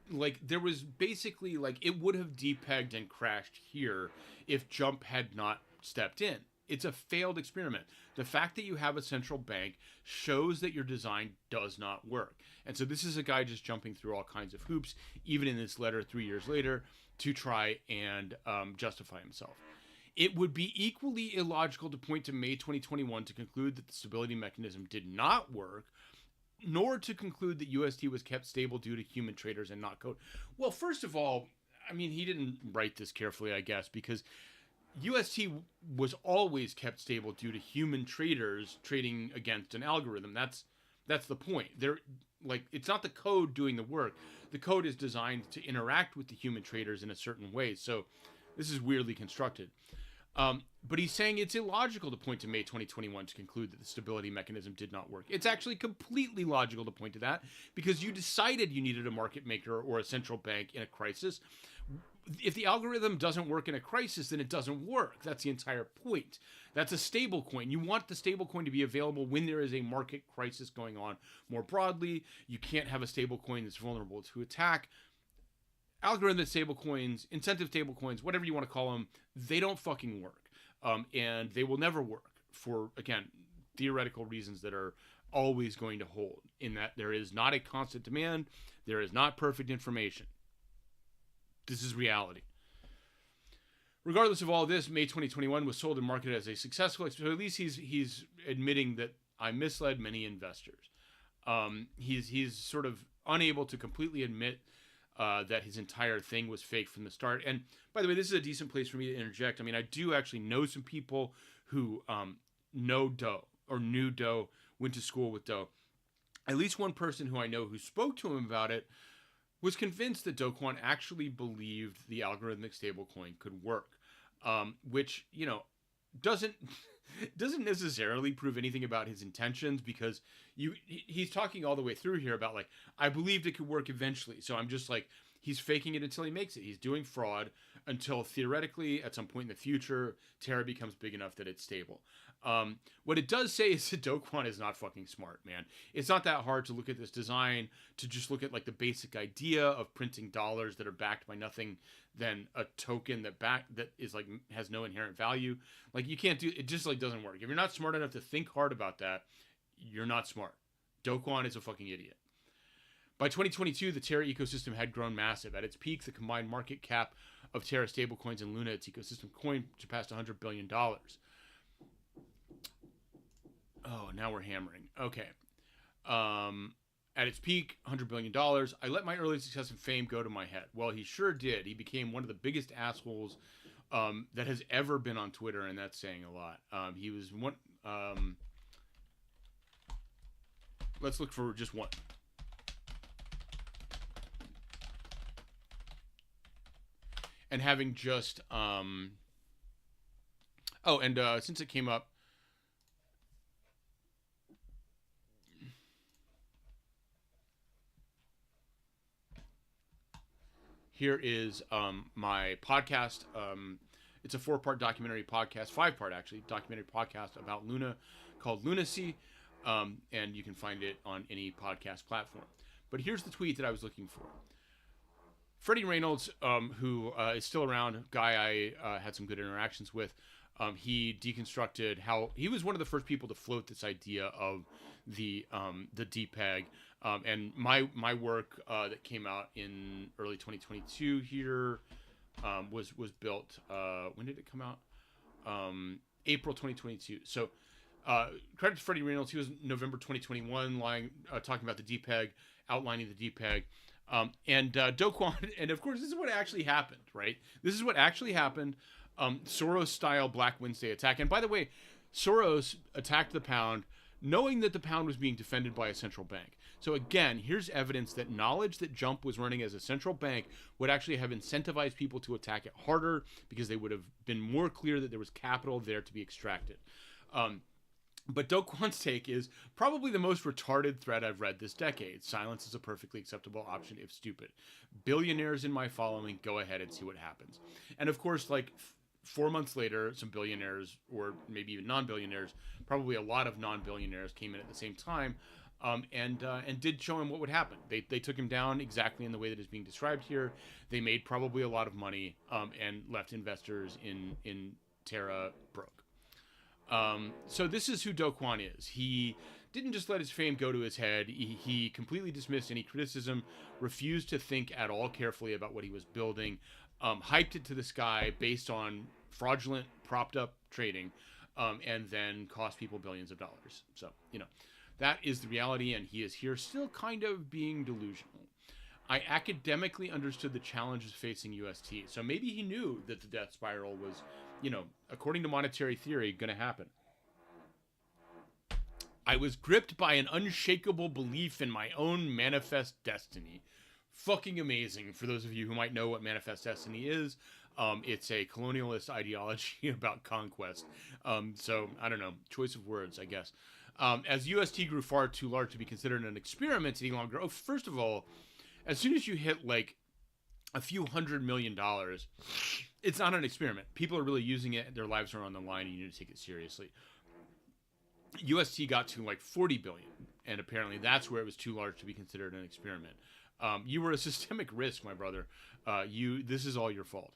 S1: Like, there was basically, like, it would have depegged and crashed here if Jump had not stepped in. It's a failed experiment. The fact that you have a central bank shows that your design does not work. And so this is a guy just jumping through all kinds of hoops, even in this letter 3 years later, to try and justify himself. It would be equally illogical to point to May 2021 to conclude that the stability mechanism did not work, nor to conclude that UST was kept stable due to human traders and not code. Well, first of all, I mean, he didn't write this carefully, I guess, because UST was always kept stable due to human traders trading against an algorithm. That's the point. It's not the code doing the work. The code is designed to interact with the human traders in a certain way. So this is weirdly constructed. But he's saying it's illogical to point to May 2021 to conclude that the stability mechanism did not work. It's actually completely logical to point to that because you decided you needed a market maker or a central bank in a crisis. If the algorithm doesn't work in a crisis, then it doesn't work. That's the entire point. That's a stable coin. You want the stable coin to be available when there is a market crisis going on more broadly. You can't have a stable coin that's vulnerable to attack. Algorithmic stable coins, incentive stable coins, whatever you want to call them, they don't fucking work. And they will never work for, again, theoretical reasons that are always going to hold, in that there is not a constant demand, there is not perfect information. This is reality. Regardless of all this, May 2021 was sold and marketed as a successful, so at least he's admitting that I misled many investors. He's sort of unable to completely admit that his entire thing was fake from the start. And by the way, this is a decent place for me to interject. I mean, I do actually know some people who know Doe or knew Doe, went to school with Doe. At least one person who I know who spoke to him about it was convinced that Do Kwon actually believed the algorithmic stablecoin could work, which, doesn't necessarily prove anything about his intentions, because he's talking all the way through here about, like, I believed it could work eventually. So I'm just like, he's faking it until he makes it. He's doing fraud until theoretically at some point in the future, Terra becomes big enough that it's stable. What it does say is that Do Kwon is not fucking smart, man. It's not that hard to look at this design, to just look at like the basic idea of printing dollars that are backed by nothing than a token that is like has no inherent value. Like you can't do it, just like doesn't work. If you're not smart enough to think hard about that, you're not smart. Do Kwon is a fucking idiot. By 2022, the Terra ecosystem had grown massive. At its peak, the combined market cap of Terra stablecoins and Luna, its ecosystem coin, surpassed $100 billion. Oh, now we're hammering. Okay. At its peak, $100 billion. I let my early success and fame go to my head. Well, he sure did. He became one of the biggest assholes that has ever been on Twitter, and that's saying a lot. He was one... let's look for just one. And having just... since it came up... Here is my podcast. It's a 4-part documentary podcast, 5-part actually, documentary podcast about Luna called Lunacy. And you can find it on any podcast platform. But here's the tweet that I was looking for. Freddie Reynolds, who is still around, guy I had some good interactions with, he deconstructed how he was one of the first people to float this idea of the DPEG, and my work that came out in early 2022 here was built. When did it come out? April 2022. So credit to Freddie Reynolds. He was November 2021, talking about the DPEG, outlining the DPEG. And Do Kwon, and of course, this is what actually happened, right? This is what actually happened. Soros-style Black Wednesday attack. And by the way, Soros attacked the pound, knowing that the pound was being defended by a central bank. So again, here's evidence that knowledge that Jump was running as a central bank would actually have incentivized people to attack it harder because they would have been more clear that there was capital there to be extracted. But Do Kwon's take is probably the most retarded thread I've read this decade. Silence is a perfectly acceptable option if stupid. Billionaires in my following, go ahead and see what happens. And of course, like 4 months later, some billionaires, or maybe even non-billionaires, probably a lot of non-billionaires came in at the same time, and did show him what would happen. They took him down exactly in the way that is being described here. They made probably a lot of money, and left investors in Terra broke. So this is who Do Kwon is. He didn't just let his fame go to his head. He completely dismissed any criticism, refused to think at all carefully about what he was building, hyped it to the sky based on fraudulent, propped up trading, and then cost people billions of dollars. So, that is the reality, and he is here still kind of being delusional. I academically understood the challenges facing UST. So maybe he knew that the death spiral was, according to monetary theory, going to happen. I was gripped by an unshakable belief in my own manifest destiny. Fucking amazing. For those of you who might know what manifest destiny is, it's a colonialist ideology about conquest. So, I don't know. Choice of words, I guess. As UST grew far too large to be considered an experiment any longer. Oh, first of all, as soon as you hit like a few $100 million, it's not an experiment. People are really using it. Their lives are on the line, and you need to take it seriously. UST got to like 40 billion, and apparently that's where it was too large to be considered an experiment. You were a systemic risk, my brother. This is all your fault.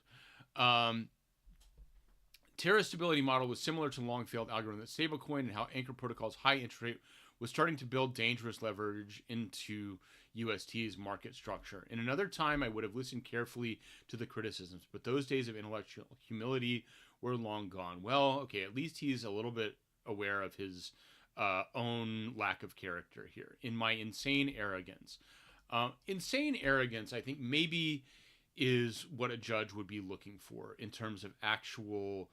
S1: Terra's stability model was similar to long failed algorithm stablecoin, and how Anchor Protocol's high interest rate was starting to build dangerous leverage into UST's market structure. In another time, I would have listened carefully to the criticisms, but those days of intellectual humility were long gone. Well, okay, at least he's a little bit aware of his own lack of character here. In my insane arrogance. Insane arrogance, I think, maybe is what a judge would be looking for in terms of actual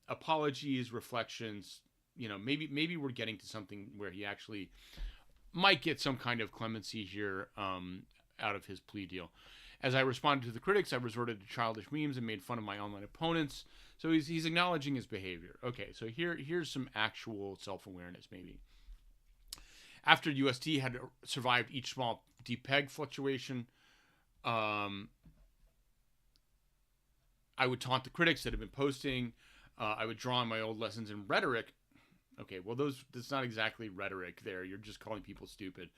S1: apologies, reflections. Maybe we're getting to something where he actually might get some kind of clemency here out of his plea deal. As I responded to the critics, I resorted to childish memes and made fun of my online opponents. So he's acknowledging his behavior. Okay, so here's some actual self-awareness, maybe. After UST had survived each small DPEG fluctuation, I would taunt the critics that have been posting. I would draw on my old lessons in rhetoric. Okay, well, that's not exactly rhetoric there. You're just calling people stupid.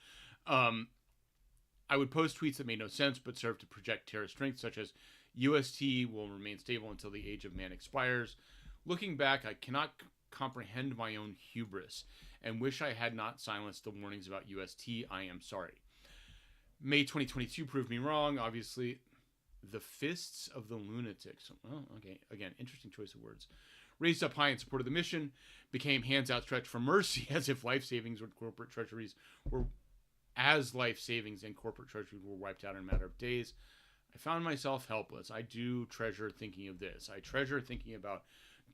S1: I would post tweets that made no sense but served to project terror strength, such as UST will remain stable until the age of man expires. Looking back, I cannot comprehend my own hubris and wish I had not silenced the warnings about UST. I am sorry. May 2022 proved me wrong. Obviously, the fists of the lunatics. Oh, okay. Again, interesting choice of words. Raised up high in support of the mission, became hands outstretched for mercy, as if life savings and corporate treasuries were wiped out in a matter of days. I found myself helpless. I do treasure thinking of this. I treasure thinking about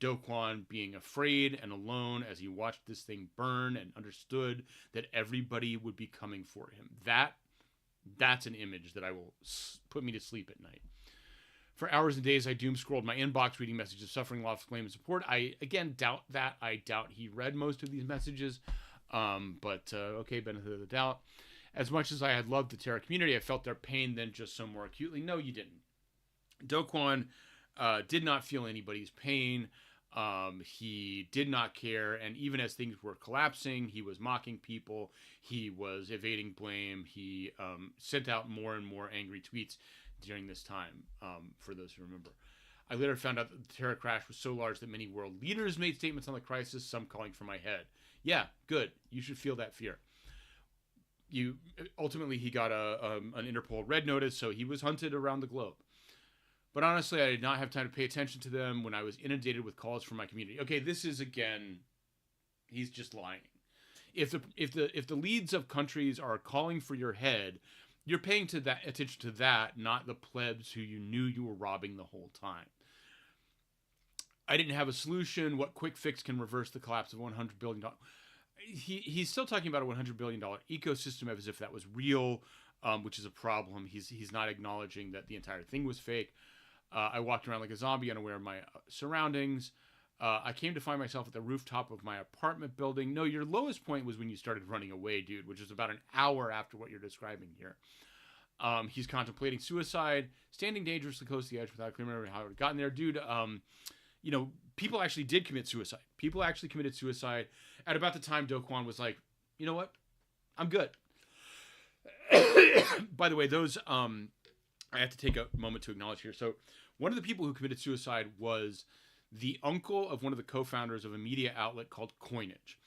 S1: Do Kwon being afraid and alone as he watched this thing burn and understood that everybody would be coming for him. That's an image that I will put me to sleep at night. For hours and days, I doom scrolled my inbox, reading messages of suffering, loss, blame, and support. I, again, doubt that. I doubt he read most of these messages. Okay, benefit of the doubt. As much as I had loved the Terra community, I felt their pain then just so more acutely. No, you didn't. Do Kwon did not feel anybody's pain. He did not care. And even as things were collapsing, he was mocking people. He was evading blame. He sent out more and more angry tweets during this time, for those who remember. I later found out that the terror crash was so large that many world leaders made statements on the crisis, some calling for my head. Yeah, good. You should feel that fear. Ultimately, he got an Interpol red notice, so he was hunted around the globe. But honestly, I did not have time to pay attention to them when I was inundated with calls from my community. Okay, this is, again, he's just lying. If the leads of countries are calling for your head, you're paying attention to that, not the plebs who you knew you were robbing the whole time. I didn't have a solution. What quick fix can reverse the collapse of $100 billion? He's still talking about a $100 billion ecosystem as if that was real, which is a problem. He's not acknowledging that the entire thing was fake. I walked around like a zombie, unaware of my surroundings. I came to find myself at the rooftop of my apartment building. No, your lowest point was when you started running away, dude, which is about an hour after what you're describing here. He's contemplating suicide, standing dangerously close to the edge without remembering how it had gotten there. Dude, people actually did commit suicide. People actually committed suicide at about the time Do Kwon was like, you know what? I'm good. By the way, those, I have to take a moment to acknowledge here. So one of the people who committed suicide was the uncle of one of the co-founders of a media outlet called Coinage.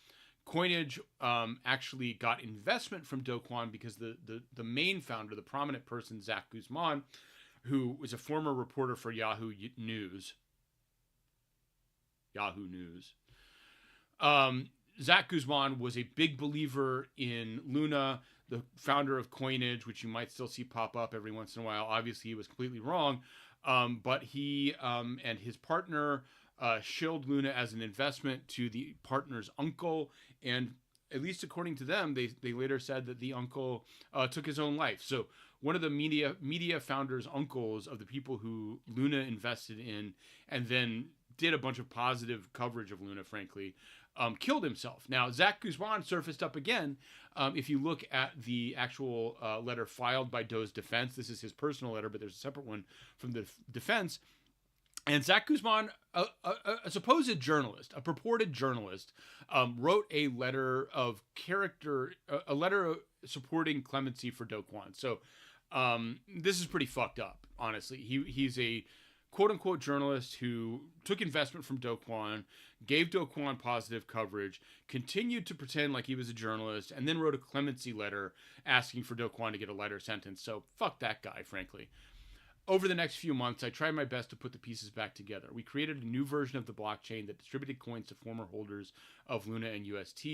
S1: Coinage actually got investment from Do Kwon because the main founder, the prominent person, Zach Guzman, who was a former reporter for Yahoo News. Zach Guzman was a big believer in Luna, the founder of Coinage, which you might still see pop up every once in a while. Obviously, he was completely wrong, but he and his partner shilled Luna as an investment to the partner's uncle, and at least according to them, they later said that the uncle took his own life. So one of the media founders' uncles of the people who Luna invested in and then did a bunch of positive coverage of Luna, frankly, killed himself. Now, Zach Guzman surfaced up again. If you look at the actual letter filed by Do's defense, this is his personal letter, but there's a separate one from the defense. And Zach Guzman, a supposed journalist, a purported journalist, wrote a letter of character, a letter supporting clemency for Do Kwon. So this is pretty fucked up, honestly. He's a quote-unquote journalist who took investment from Do Kwon, gave Do Kwon positive coverage, continued to pretend like he was a journalist, and then wrote a clemency letter asking for Do Kwon to get a lighter sentence. So fuck that guy, frankly. Over the next few months, I tried my best to put the pieces back together. We created a new version of the blockchain that distributed coins to former holders of Luna and UST,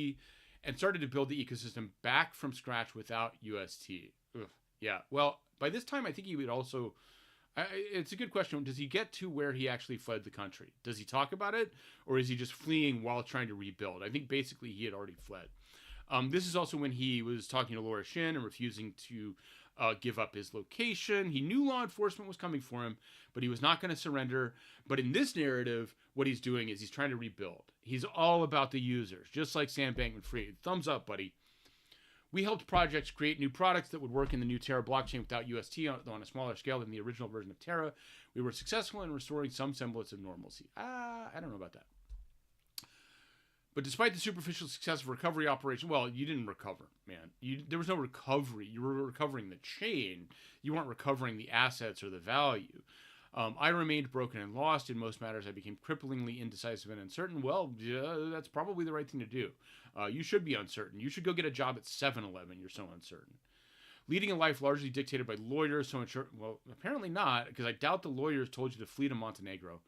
S1: and started to build the ecosystem back from scratch without UST. Ugh. Yeah, well, by this time, I think he would also... it's a good question. Does he get to where he actually fled the country? Does he talk about it? Or is he just fleeing while trying to rebuild? I think basically he had already fled. This is also when he was talking to Laura Shin and refusing to give up his location. He knew law enforcement was coming for him, but he was not going to surrender. But in this narrative, what he's doing is he's trying to rebuild. He's all about the users, just like Sam Bankman-Fried. Thumbs up, buddy. We helped projects create new products that would work in the new Terra blockchain without UST on a smaller scale than the original version of Terra. We were successful in restoring some semblance of normalcy. I don't know about that. But despite the superficial success of recovery operation, well, you didn't recover, man. There was no recovery. You were recovering the chain. You weren't recovering the assets or the value. I remained broken and lost. In most matters, I became cripplingly indecisive and uncertain. Well, yeah, that's probably the right thing to do. You should be uncertain. You should go get a job at 7-Eleven. You're so uncertain. Leading a life largely dictated by lawyers, so unsure. Well, apparently not, because I doubt the lawyers told you to flee to Montenegro.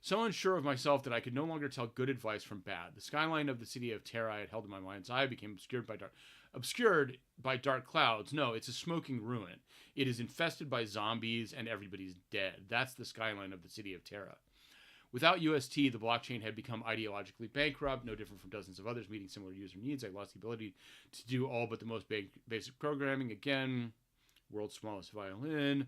S1: So unsure of myself that I could no longer tell good advice from bad. The skyline of the city of Terra I had held in my mind's eye became obscured by dark clouds. No, it's a smoking ruin. It is infested by zombies and everybody's dead. That's the skyline of the city of Terra. Without UST, the blockchain had become ideologically bankrupt, no different from dozens of others meeting similar user needs. I lost the ability to do all but the most basic programming. Again, world's smallest violin.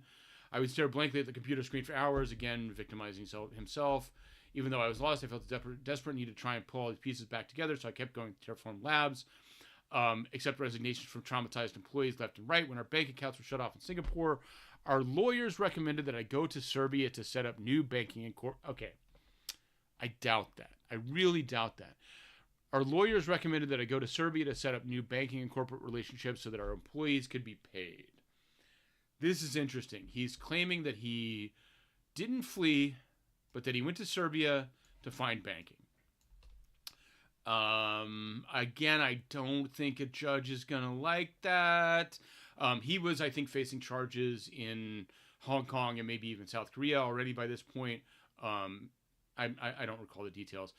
S1: I would stare blankly at the computer screen for hours, again, victimizing himself. Even though I was lost, I felt a desperate need to try and pull all these pieces back together, so I kept going to Terraform Labs, accept resignations from traumatized employees left and right. When our bank accounts were shut off in Singapore, our lawyers recommended that I go to Serbia to set up new banking and Okay, I doubt that. I really doubt that. Our lawyers recommended that I go to Serbia to set up new banking and corporate relationships so that our employees could be paid. This is interesting. He's claiming that he didn't flee, but that he went to Serbia to find banking. Again, I don't think a judge is going to like that. He was, I think, facing charges in Hong Kong and maybe even South Korea already by this point. I don't recall the details.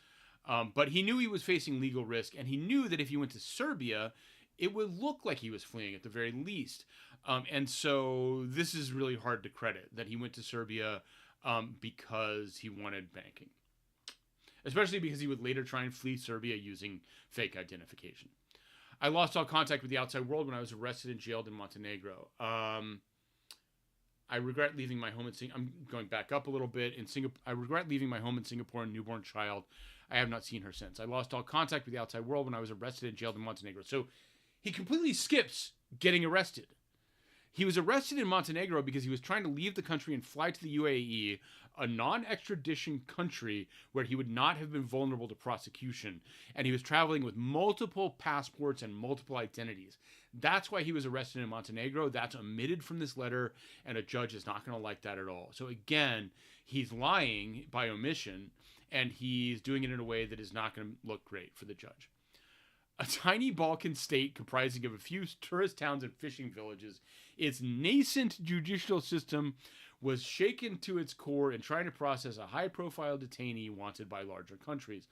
S1: But he knew he was facing legal risk, and he knew that if he went to Serbia, it would look like he was fleeing at the very least. And so this is really hard to credit, that he went to Serbia because he wanted banking. Especially because he would later try and flee Serbia using fake identification. I lost all contact with the outside world when I was arrested and jailed in Montenegro. I regret leaving my home in Singapore. I'm going back up a little bit. I regret leaving my home in Singapore and newborn child. I have not seen her since. I lost all contact with the outside world when I was arrested and jailed in Montenegro. So he completely skips getting arrested. He was arrested in Montenegro because he was trying to leave the country and fly to the UAE, a non-extradition country where he would not have been vulnerable to prosecution. And he was traveling with multiple passports and multiple identities. That's why he was arrested in Montenegro. That's omitted from this letter, and a judge is not going to like that at all. So again, he's lying by omission, and he's doing it in a way that is not going to look great for the judge. A tiny Balkan state comprising of a few tourist towns and fishing villages, its nascent judicial system was shaken to its core in trying to process a high-profile detainee wanted by larger countries.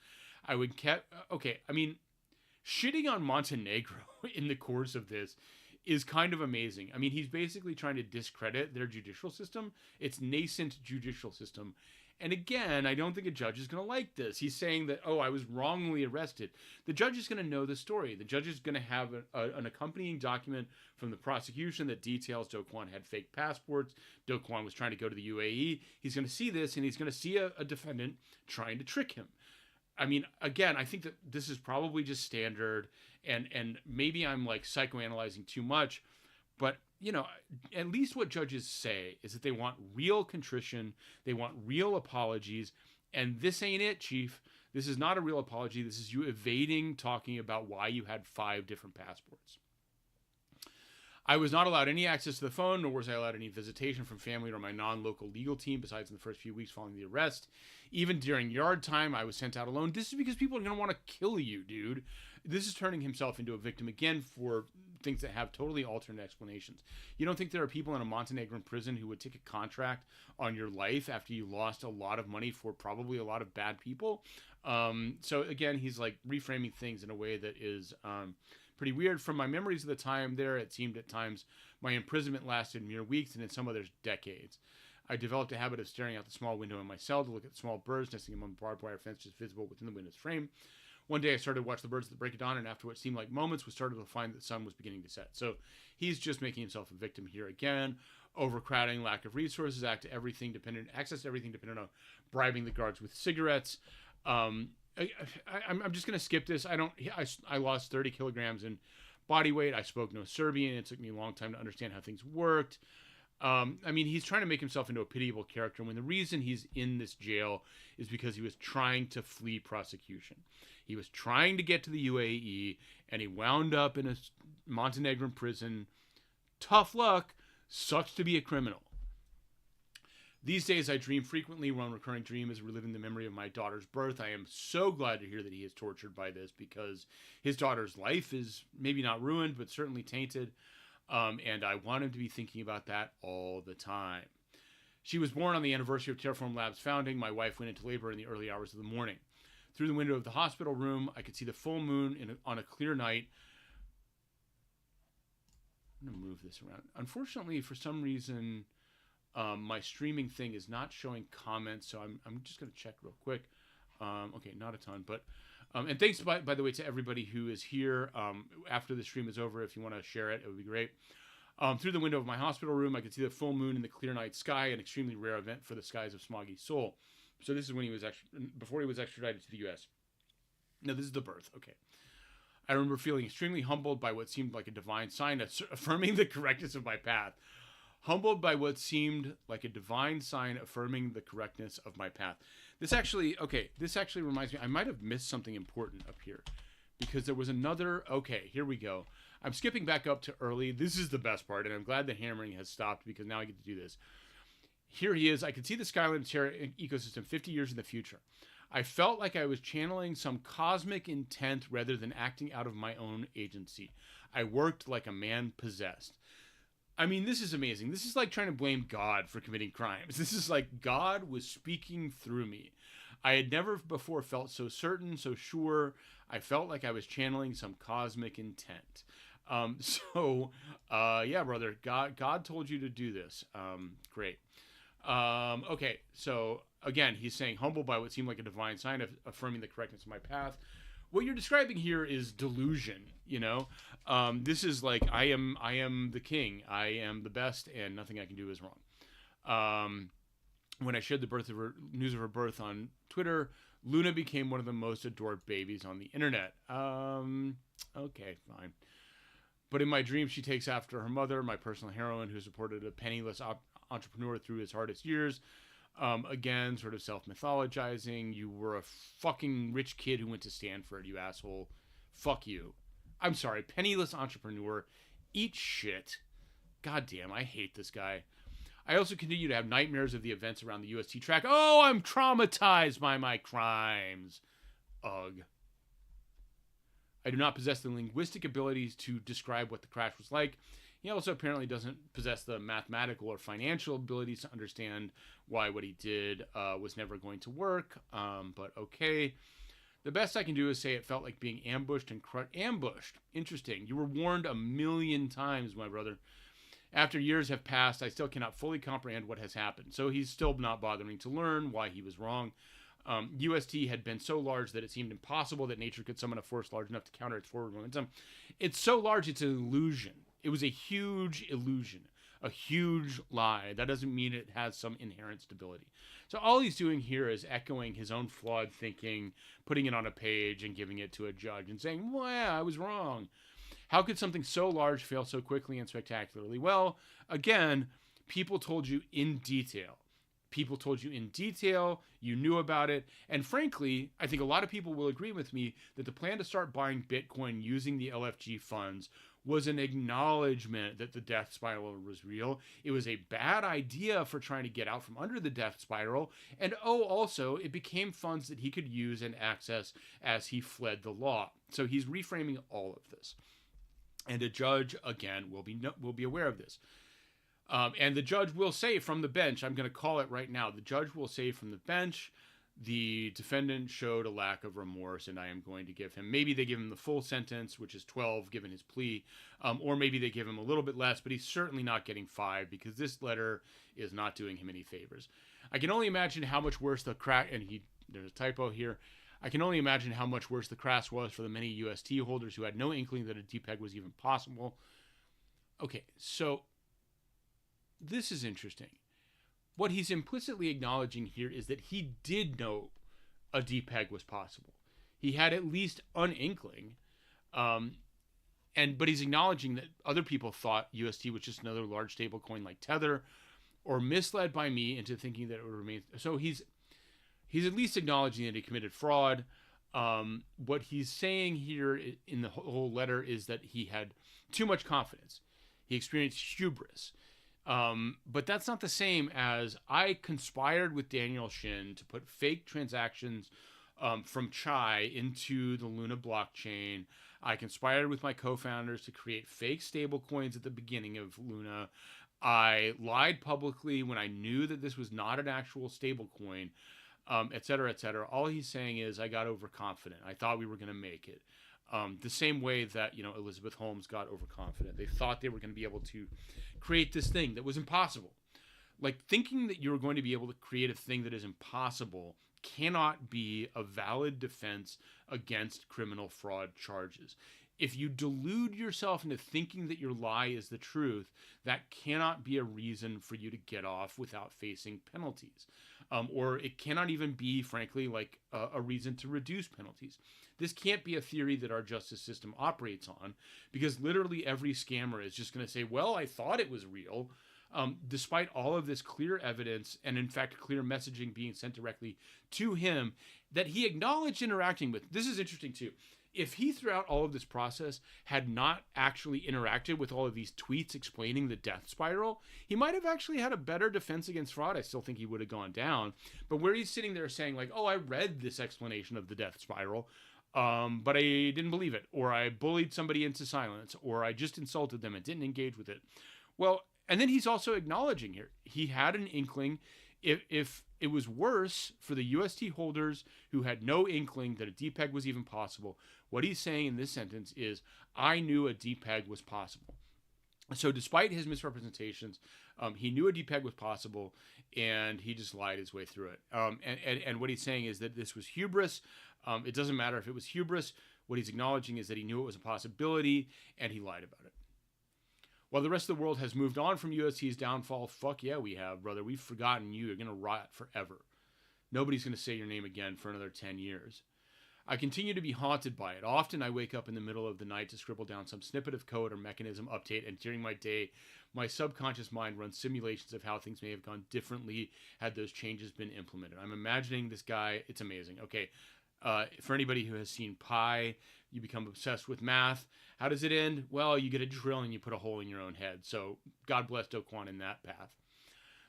S1: Shitting on Montenegro in the course of this is kind of amazing. I mean, he's basically trying to discredit their judicial system, its nascent judicial system. And again, I don't think a judge is going to like this. He's saying that, I was wrongly arrested. The judge is going to know the story. The judge is going to have an accompanying document from the prosecution that details Do Kwon had fake passports. Do Kwon was trying to go to the UAE. He's going to see this, and he's going to see a defendant trying to trick him. I mean, again, I think that this is probably just standard, and maybe I'm like psychoanalyzing too much, but at least what judges say is that they want real contrition, they want real apologies, and this ain't it, Chief. This is not a real apology. This is you evading talking about why you had 5 different passports. I was not allowed any access to the phone, nor was I allowed any visitation from family or my non-local legal team, besides in the first few weeks following the arrest. Even during yard time, I was sent out alone. This is because people are going to want to kill you, dude. This is turning himself into a victim again for things that have totally alternate explanations. You don't think there are people in a Montenegrin prison who would take a contract on your life after you lost a lot of money for probably a lot of bad people? So again, he's like reframing things in a way that is pretty weird. From my memories of the time there, it seemed at times my imprisonment lasted mere weeks and in some others decades. I developed a habit of staring out the small window in my cell to look at the small birds nesting among the barbed wire fence just visible within the window's frame. One day I started to watch the birds at the break of dawn, and after what seemed like moments, we started to find that the sun was beginning to set. So he's just making himself a victim here again. Overcrowding, lack of resources, access to everything dependent on bribing the guards with cigarettes. I'm just going to skip this. I lost 30 kilograms in body weight. I spoke no Serbian. It took me a long time to understand how things worked. I mean, he's trying to make himself into a pitiable character when the reason he's in this jail is because he was trying to flee prosecution. He was trying to get to the UAE, and he wound up in a Montenegrin prison. Tough luck. Sucks to be a criminal. These days, I dream frequently. One recurring dream is reliving the memory of my daughter's birth. I am so glad to hear that he is tortured by this, because his daughter's life is maybe not ruined, but certainly tainted. And I want him to be thinking about that all the time. She was born on the anniversary of Terraform Labs' founding. My wife went into labor in the early hours of the morning. Through the window of the hospital room, I could see the full moon on a clear night. I'm going to move this around. Unfortunately, for some reason, my streaming thing is not showing comments, so I'm just going to check real quick. Okay, not a ton, but... and thanks, by the way, to everybody who is here. After the stream is over, if you want to share it, it would be great. Through the window of my hospital room, I could see the full moon in the clear night sky, an extremely rare event for the skies of Smoggy's soul. So this is when he was before he was extradited to the U.S. No, this is the birth. Okay. I remember feeling extremely humbled by what seemed like a divine sign affirming the correctness of my path. Humbled by what seemed like a divine sign affirming the correctness of my path. This actually reminds me, I might have missed something important up here, because there was another, okay, here we go. I'm skipping back up to early. This is the best part, and I'm glad the hammering has stopped, because now I get to do this. Here he is. I could see the Skyline Terra ecosystem 50 years in the future. I felt like I was channeling some cosmic intent rather than acting out of my own agency. I worked like a man possessed. I mean, this is amazing. This is like trying to blame God for committing crimes. This is like God was speaking through me. I had never before felt so certain, so sure. I felt like I was channeling some cosmic intent. Yeah, brother, God told you to do this. Great. Okay, so again, he's saying humbled by what seemed like a divine sign of affirming the correctness of my path. What you're describing here is delusion, you know? This is like, I am the king. I am the best, and nothing I can do is wrong. When I shared the news of her birth on Twitter, Luna became one of the most adored babies on the internet. Okay, fine. But in my dream, she takes after her mother, my personal heroine, who supported a penniless entrepreneur through his hardest years. Again, sort of self-mythologizing. You were a fucking rich kid who went to Stanford, you asshole. Fuck you. I'm sorry, penniless entrepreneur. Eat shit. God damn, I hate this guy. I also continue to have nightmares of the events around the UST track. Oh, I'm traumatized by my crimes. Ugh. I do not possess the linguistic abilities to describe what the crash was like. He also apparently doesn't possess the mathematical or financial abilities to understand why what he did was never going to work. But okay. The best I can do is say it felt like being ambushed and ambushed. Interesting. You were warned a million times, my brother. After years have passed, I still cannot fully comprehend what has happened. So he's still not bothering to learn why he was wrong. UST had been so large that it seemed impossible that nature could summon a force large enough to counter its forward momentum. It's so large, it's an illusion. It was a huge illusion, a huge lie. That doesn't mean it has some inherent stability. So all he's doing here is echoing his own flawed thinking, putting it on a page and giving it to a judge and saying, well, yeah, I was wrong. How could something so large fail so quickly and spectacularly? Well, again, people told you in detail. People told you in detail, you knew about it, and frankly, I think a lot of people will agree with me that the plan to start buying Bitcoin using the LFG funds was an acknowledgement that the death spiral was real. It was a bad idea for trying to get out from under the death spiral, and also, it became funds that he could use and access as he fled the law. So he's reframing all of this. And a judge, again, will be aware of this. And the judge will say from the bench, I'm going to call it right now, the judge will say from the bench, the defendant showed a lack of remorse, and I am going to give him, maybe they give him the full sentence, which is 12, given his plea, or maybe they give him a little bit less, but he's certainly not getting 5, because this letter is not doing him any favors. I can only imagine how much worse the crash, and there's a typo here, I can only imagine how much worse the crash was for the many UST holders who had no inkling that a DPEG was even possible. Okay, so this is interesting. What he's implicitly acknowledging here is that he did know a DPEG was possible. He had at least an inkling. but he's acknowledging that other people thought UST was just another large stable coin like Tether, or misled by me into thinking that it would remain. So he's at least acknowledging that he committed fraud. What he's saying here in the whole letter is that he had too much confidence. He experienced hubris. But that's not the same as I conspired with Daniel Shin to put fake transactions from Chai into the Luna blockchain. I conspired with my co-founders to create fake stable coins at the beginning of Luna. I lied publicly when I knew that this was not an actual stable coin, et cetera, et cetera. All he's saying is I got overconfident. I thought we were going to make it. The same way that, Elizabeth Holmes got overconfident. They thought they were going to be able to create this thing that was impossible. Like, thinking that you're going to be able to create a thing that is impossible cannot be a valid defense against criminal fraud charges. If you delude yourself into thinking that your lie is the truth, that cannot be a reason for you to get off without facing penalties. Or it cannot even be, frankly, like a reason to reduce penalties. This can't be a theory that our justice system operates on, because literally every scammer is just going to say, well, I thought it was real. Despite all of this clear evidence and, in fact, clear messaging being sent directly to him that he acknowledged interacting with. This is interesting, too. If he, throughout all of this process, had not actually interacted with all of these tweets explaining the death spiral, he might have actually had a better defense against fraud. I still think he would have gone down. But where he's sitting there saying, like, oh, I read this explanation of the death spiral, but I didn't believe it, or I bullied somebody into silence, or I just insulted them and didn't engage with it. Well, and then he's also acknowledging here, he had an inkling. If it was worse for the UST holders who had no inkling that a DPEG was even possible, what he's saying in this sentence is, I knew a DPEG was possible. So despite his misrepresentations, he knew a DPEG was possible, and he just lied his way through it. And what he's saying is that this was hubris. It doesn't matter if it was hubris. What he's acknowledging is that he knew it was a possibility, and he lied about it. While the rest of the world has moved on from UST's downfall, fuck yeah, we have, brother. We've forgotten you. You're going to rot forever. Nobody's going to say your name again for another 10 years. I continue to be haunted by it. Often I wake up in the middle of the night to scribble down some snippet of code or mechanism update, and during my day, my subconscious mind runs simulations of how things may have gone differently had those changes been implemented. I'm imagining this guy. It's amazing. Okay, for anybody who has seen Pi, you become obsessed with math. How does it end? Well, you get a drill and you put a hole in your own head. So God bless Do Kwon in that path.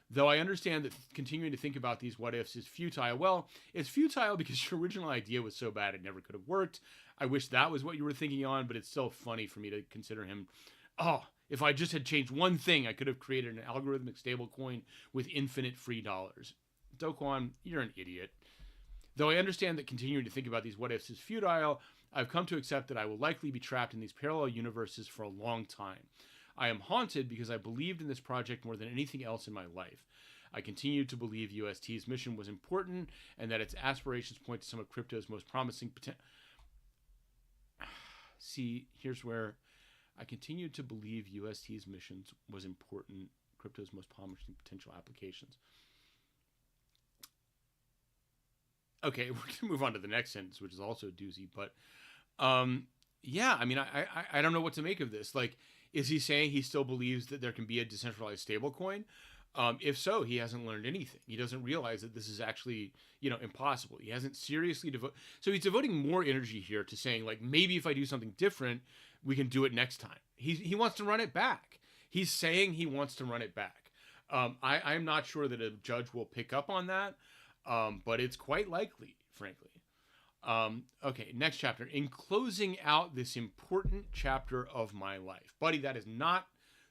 S1: Though I understand that continuing to think about these what ifs is futile. Well, it's futile because your original idea was so bad it never could have worked. I wish that was what you were thinking on, but it's still funny for me to consider him. Oh, if I just had changed one thing, I could have created an algorithmic stablecoin with infinite free dollars. Do Kwon, you're an idiot. Though I understand that continuing to think about these what ifs is futile, I've come to accept that I will likely be trapped in these parallel universes for a long time. I am haunted because I believed in this project more than anything else in my life. I continue to believe UST's mission was important and that its aspirations point to some of crypto's most promising potential. See, here's where I continue to believe UST's mission was important, crypto's most promising potential applications. Okay, we're going to move on to the next sentence, which is also a doozy, but yeah, I mean, I don't know what to make of this. Like, is he saying he still believes that there can be a decentralized stablecoin? If so, he hasn't learned anything. He doesn't realize that this is actually, impossible. He hasn't seriously so he's devoting more energy here to saying, like, maybe if I do something different, we can do it next time. He wants to run it back. He's saying he wants to run it back. I'm not sure that a judge will pick up on that. But it's quite likely, frankly. Okay, next chapter. In closing out this important chapter of my life. Buddy, that is not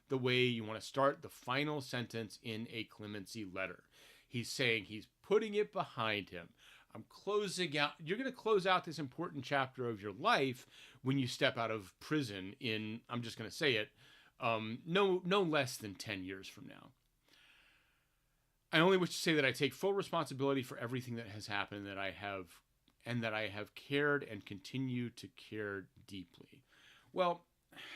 S1: the way you want to start the final sentence in a clemency letter. He's saying he's putting it behind him. I'm closing out. You're going to close out this important chapter of your life when you step out of prison in, I'm just going to say it, no less than 10 years from now. I only wish to say that I take full responsibility for everything that has happened, and that I have cared and continue to care deeply. Well,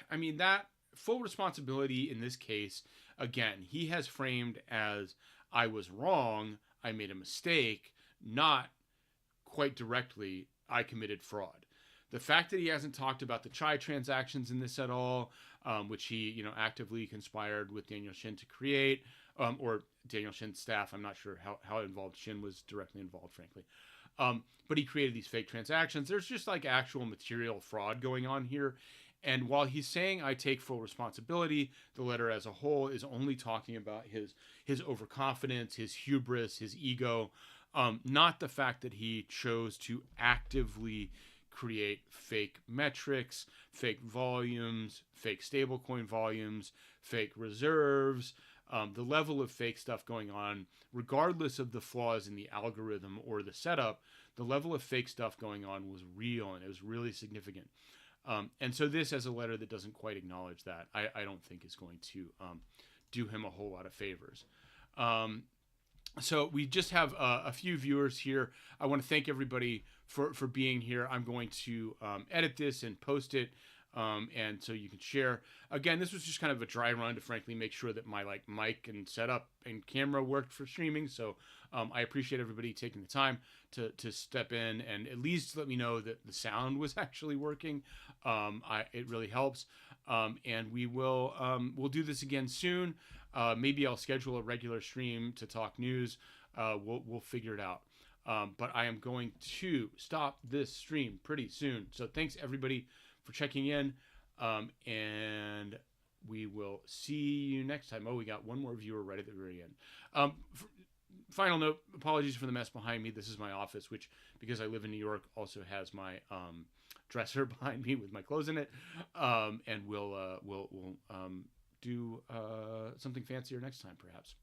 S1: I mean, that full responsibility in this case, again, he has framed as I was wrong, I made a mistake, not quite directly, I committed fraud. The fact that he hasn't talked about the Chai transactions in this at all, which he actively conspired with Daniel Shin to create, or Daniel Shin's staff. I'm not sure how involved Shin was directly involved, frankly. But he created these fake transactions. There's just like actual material fraud going on here. And while he's saying I take full responsibility, the letter as a whole is only talking about his overconfidence, his hubris, his ego, not the fact that he chose to actively create fake metrics, fake volumes, fake stablecoin volumes, fake reserves, the level of fake stuff going on, regardless of the flaws in the algorithm or the setup, the level of fake stuff going on was real, and it was really significant. And so this, as a letter that doesn't quite acknowledge that, I don't think is going to do him a whole lot of favors. So we just have a few viewers here. I want to thank everybody for being here. I'm going to edit this and post it, and so you can share. Again, this was just kind of a dry run to frankly make sure that my mic and setup and camera worked for streaming. So I appreciate everybody taking the time to step in and at least let me know that the sound was actually working. It really helps, and we'll do this again soon. Maybe I'll schedule a regular stream to talk news. We'll figure it out. But I am going to stop this stream pretty soon. So thanks everybody for checking in. And we will see you next time. Oh, we got one more viewer right at the very end. Final note, apologies for the mess behind me. This is my office, which, because I live in New York, also has my dresser behind me with my clothes in it. And we'll do something fancier next time, perhaps.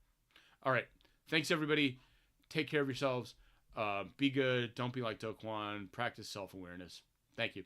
S1: All right. Thanks, everybody. Take care of yourselves. Be good. Don't be like Do Kwon. Practice self-awareness. Thank you.